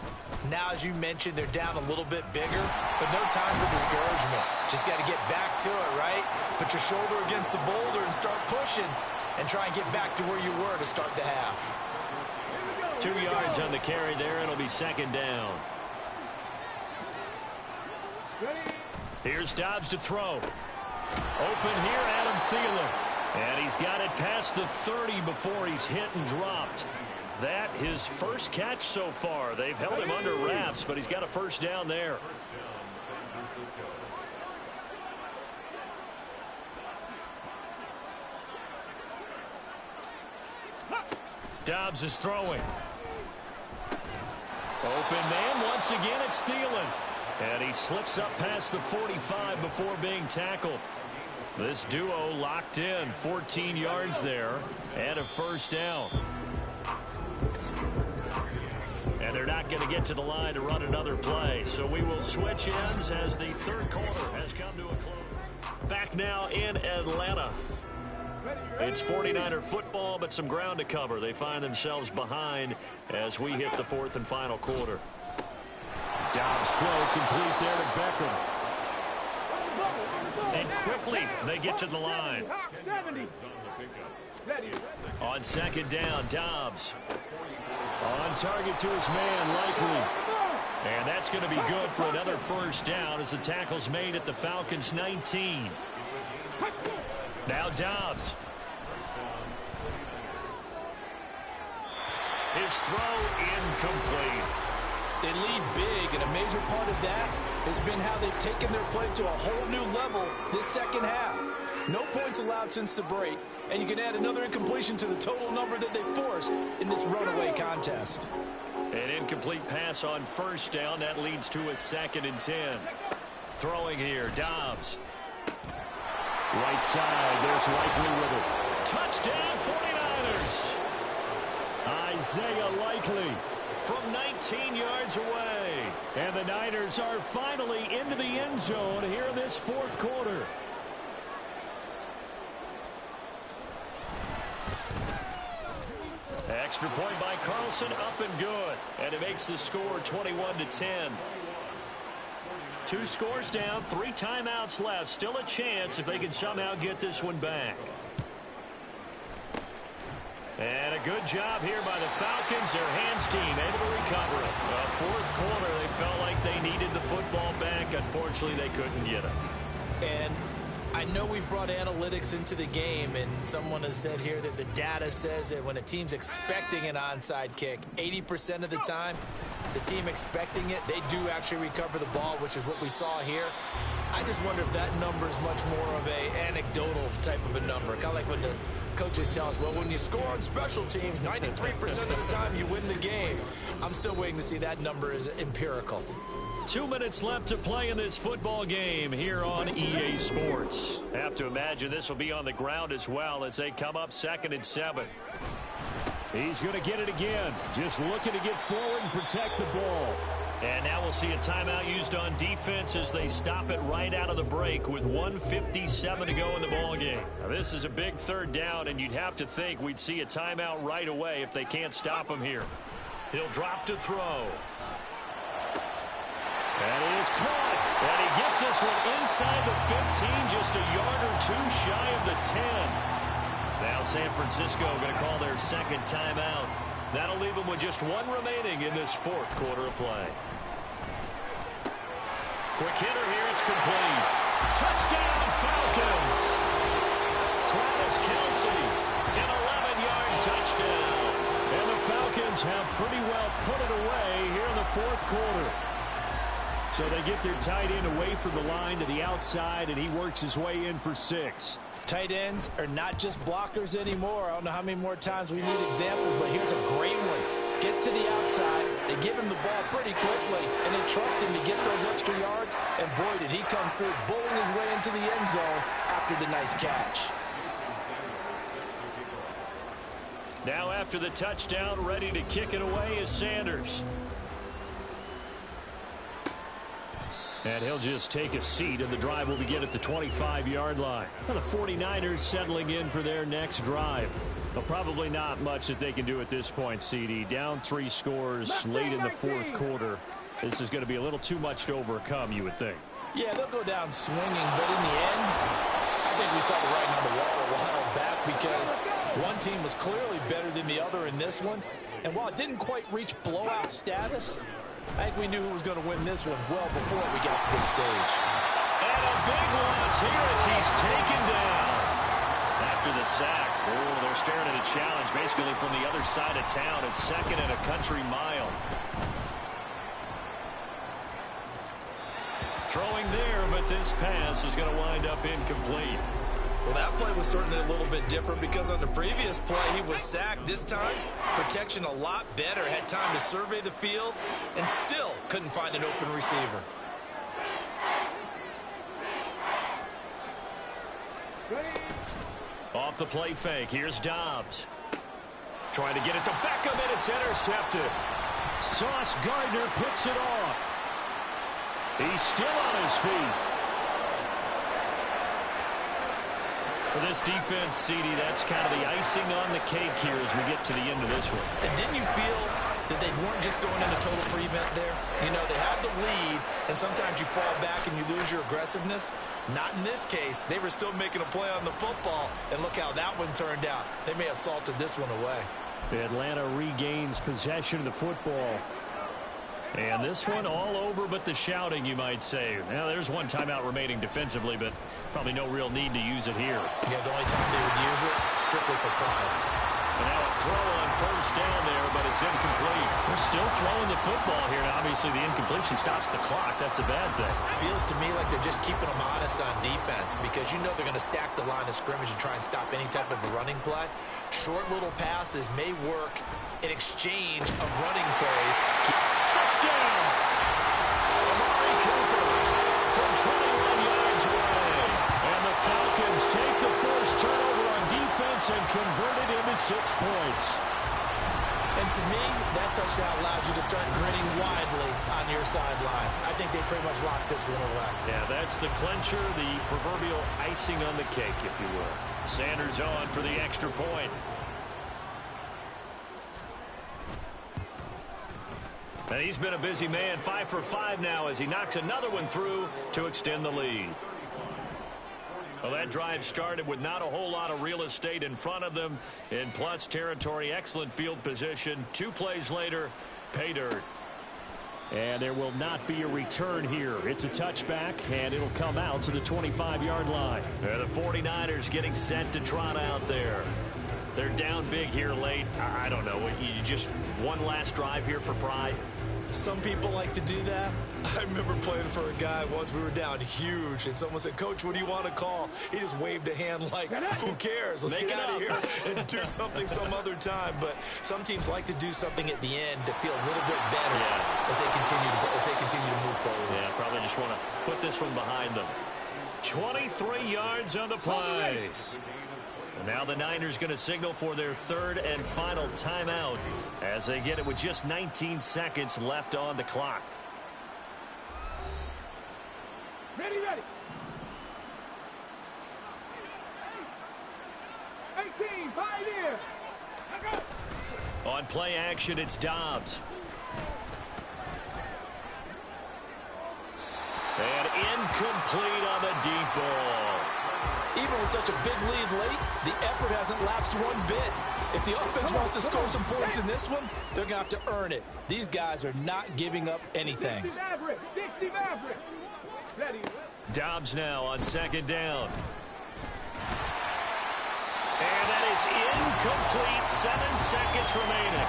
B: Now, as you mentioned, they're down a little bit bigger, but no time for discouragement. Just got to get back to it, right? Put your shoulder against the boulder and start pushing and try and get back to where you were to start the half.
A: 2 yards on the carry there. It'll be 2nd down. Here's Dobbs to throw. Open here, Adam Thielen. And he's got it past the 30 before he's hit and dropped. That his first catch so far. They've held him under wraps, but he's got a first down there. Dobbs is throwing. Open man. Once again, it's Thielen. And he slips up past the 45 before being tackled. This duo locked in. 14 yards there and a first down. And they're not going to get to the line to run another play. So we will switch ends as the third quarter has come to a close. Back now in Atlanta. It's 49er football, but some ground to cover. They find themselves behind as we hit the 4th and final quarter.
D: Dobbs throw complete there to Beckham.
A: And quickly they get to the line. On 2nd down, Dobbs.
D: On target to his man, Likely.
A: And that's going to be good for another first down as the tackle's made at the Falcons' 19. Now Dobbs. His throw incomplete.
F: They lead big, and a major part of that has been how they've taken their play to a whole new level this second half. No points allowed since the break, and you can add another incompletion to the total number that they forced in this runaway contest.
A: An incomplete pass on first down. That leads to a 2nd and 10. Throwing here, Dobbs.
D: Right side, there's Likely with it.
A: Touchdown 49ers.
D: Isaiah Likely
A: from 19 yards away.
D: And the Niners are finally into the end zone here in this 4th quarter.
A: Extra point by Carlson, up and good. And it makes the score 21-10. 2 scores down, 3 timeouts left. Still a chance if they can somehow get this one back. And a good job here by the Falcons. Their hands team able to recover it. Fourth quarter, they felt like they needed the football back. Unfortunately, they couldn't get it.
B: And I know we brought analytics into the game, and someone has said here that the data says that when a team's expecting an onside kick, 80% of the time, the team expecting it, they do actually recover the ball, which is what we saw here. I just wonder if that number is much more of a anecdotal type of a number. Kind of like when the coaches tell us, well, when you score on special teams, 93% of the time you win the game. I'm still waiting to see that number is empirical.
A: 2 minutes left to play in this football game here on EA Sports. Have to imagine this will be on the ground as well as they come up 2nd and 7. He's going to get it again. Just looking to get forward and protect the ball. And now we'll see a timeout used on defense as they stop it right out of the break with 1:57 to go in the ball game. Now, this is a big 3rd down, and you'd have to think we'd see a timeout right away if they can't stop him here. He'll drop to throw. And it is caught. And he gets this one inside the 15, just a yard or 2 shy of the 10. Now San Francisco going to call their 2nd timeout. That'll leave them with just 1 remaining in this 4th quarter of play. Quick hitter here, it's complete. Touchdown, Falcons! Travis Kelce, an 11-yard touchdown. And the Falcons have pretty well put it away here in the 4th quarter. So they get their tight end away from the line to the outside, and he works his way in for 6.
B: Tight ends are not just blockers anymore. I don't know how many more times we need examples, but here's a great one. Gets to the outside. They give him the ball pretty quickly, and they trust him to get those extra yards. And boy, did he come through, bowling his way into the end zone after the nice catch.
A: Now after the touchdown, ready to kick it away is Sanders. And he'll just take a seat, and the drive will begin at the 25-yard line. Well, the 49ers settling in for their next drive. Well, probably not much that they can do at this point, CD. Down 3 scores late in the 4th quarter. This is going to be a little too much to overcome, you would think.
B: Yeah, they'll go down swinging, but in the end, I think we saw the writing on the wall a while back because one team was clearly better than the other in this one. And while it didn't quite reach blowout status, I think we knew who was going to win this one well before we got to this stage.
A: And a big loss here as he's taken down. After the sack, they're staring at a challenge basically from the other side of town. It's 2nd and a country mile. Throwing there, but this pass is going to wind up incomplete.
B: Well, that play was certainly a little bit different because on the previous play, he was sacked. This time, protection a lot better. Had time to survey the field and still couldn't find an open receiver.
A: Off the play fake, here's Dobbs. Trying to get it to Beckham, and it's intercepted. Sauce Gardner picks it off. He's still on his feet. For this defense, CD, that's kind of the icing on the cake here as we get to the end of this one.
B: And didn't you feel that they weren't just going into total prevent there? You know, they had the lead, and sometimes you fall back and you lose your aggressiveness. Not in this case. They were still making a play on the football, and look how that one turned out. They may have salted this one away.
A: Atlanta regains possession of the football. And this one all over but the shouting, you might say. Now, there's 1 timeout remaining defensively, but probably no real need to use it here.
B: Yeah, the only time they would use it, strictly for pride.
A: And now a throw on 1st down there, but it's incomplete. They're still throwing the football here. Now, obviously, the incompletion stops the clock. That's a bad thing.
B: Feels to me like they're just keeping them honest on defense because you know they're going to stack the line of scrimmage and try and stop any type of a running play. Short little passes may work in exchange of running plays.
A: Touchdown! Amari Cooper from 21 yards away. And the Falcons take the first turnover on defense and convert it into 6 points.
B: And to me, that touchdown allows you to start grinning widely on your sideline. I think they pretty much locked this one away.
A: Yeah, that's the clincher, the proverbial icing on the cake, if you will. Sanders on for the extra point. And he's been a busy man, 5 for 5 now as he knocks another one through to extend the lead. Well, that drive started with not a whole lot of real estate in front of them. In plus territory, excellent field position. 2 plays later, pay dirt.
D: And there will not be a return here. It's a touchback, and it'll come out to the 25-yard line.
A: The 49ers getting set to trot out there. They're down big here late. I don't know. You just one last drive here for pride.
B: Some people like to do that. I remember playing for a guy once. We were down huge, and someone said, "Coach, what do you want to call?" He just waved a hand like, "Who cares? Let's get out of here and do something some other time." But some teams like to do something at the end to feel a little bit better as they continue to move forward.
A: Yeah, probably just want to put this one behind them. 23 yards on the play. And now the Niners going to signal for their 3rd and final timeout as they get it with just 19 seconds left on the clock.
G: Ready. 18, pioneer.
A: On play action, it's Dobbs. And incomplete on the deep ball.
F: Even with such a big lead late, the effort hasn't lapsed one bit. If the offense wants to score some points in this one, they're going to have to earn it. These guys are not giving up anything.
G: 60 Maverick. Ready.
A: Dobbs now on 2nd down. And that is incomplete. 7 seconds remaining.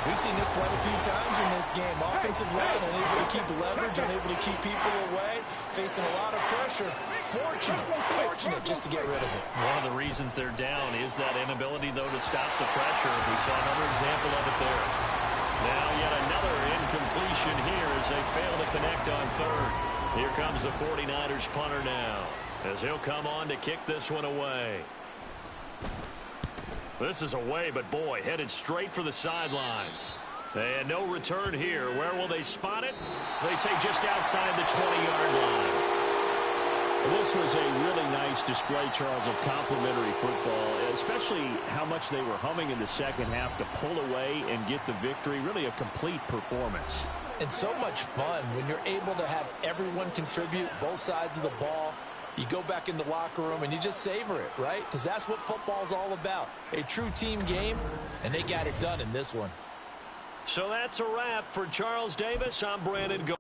B: We've seen this quite a few times in this game. Offensive line unable to keep leverage, unable to keep people away, facing a lot of pressure. Fortunate just to get rid of it.
A: One of the reasons they're down is that inability, though, to stop the pressure. We saw another example of it there. Now yet another incompletion here as they fail to connect on 3rd. Here comes the 49ers punter now as he'll come on to kick this one away. This is away, but boy, headed straight for the sidelines. And no return here. Where will they spot it? They say just outside the 20-yard line.
D: This was a really nice display, Charles, of complimentary football, especially how much they were humming in the second half to pull away and get the victory. Really a complete performance.
B: And so much fun when you're able to have everyone contribute, both sides of the ball. You go back in the locker room and you just savor it, right? Because that's what football's all about. A true team game, and they got it done in this one.
A: So that's a wrap for Charles Davis. I'm Brandon Go.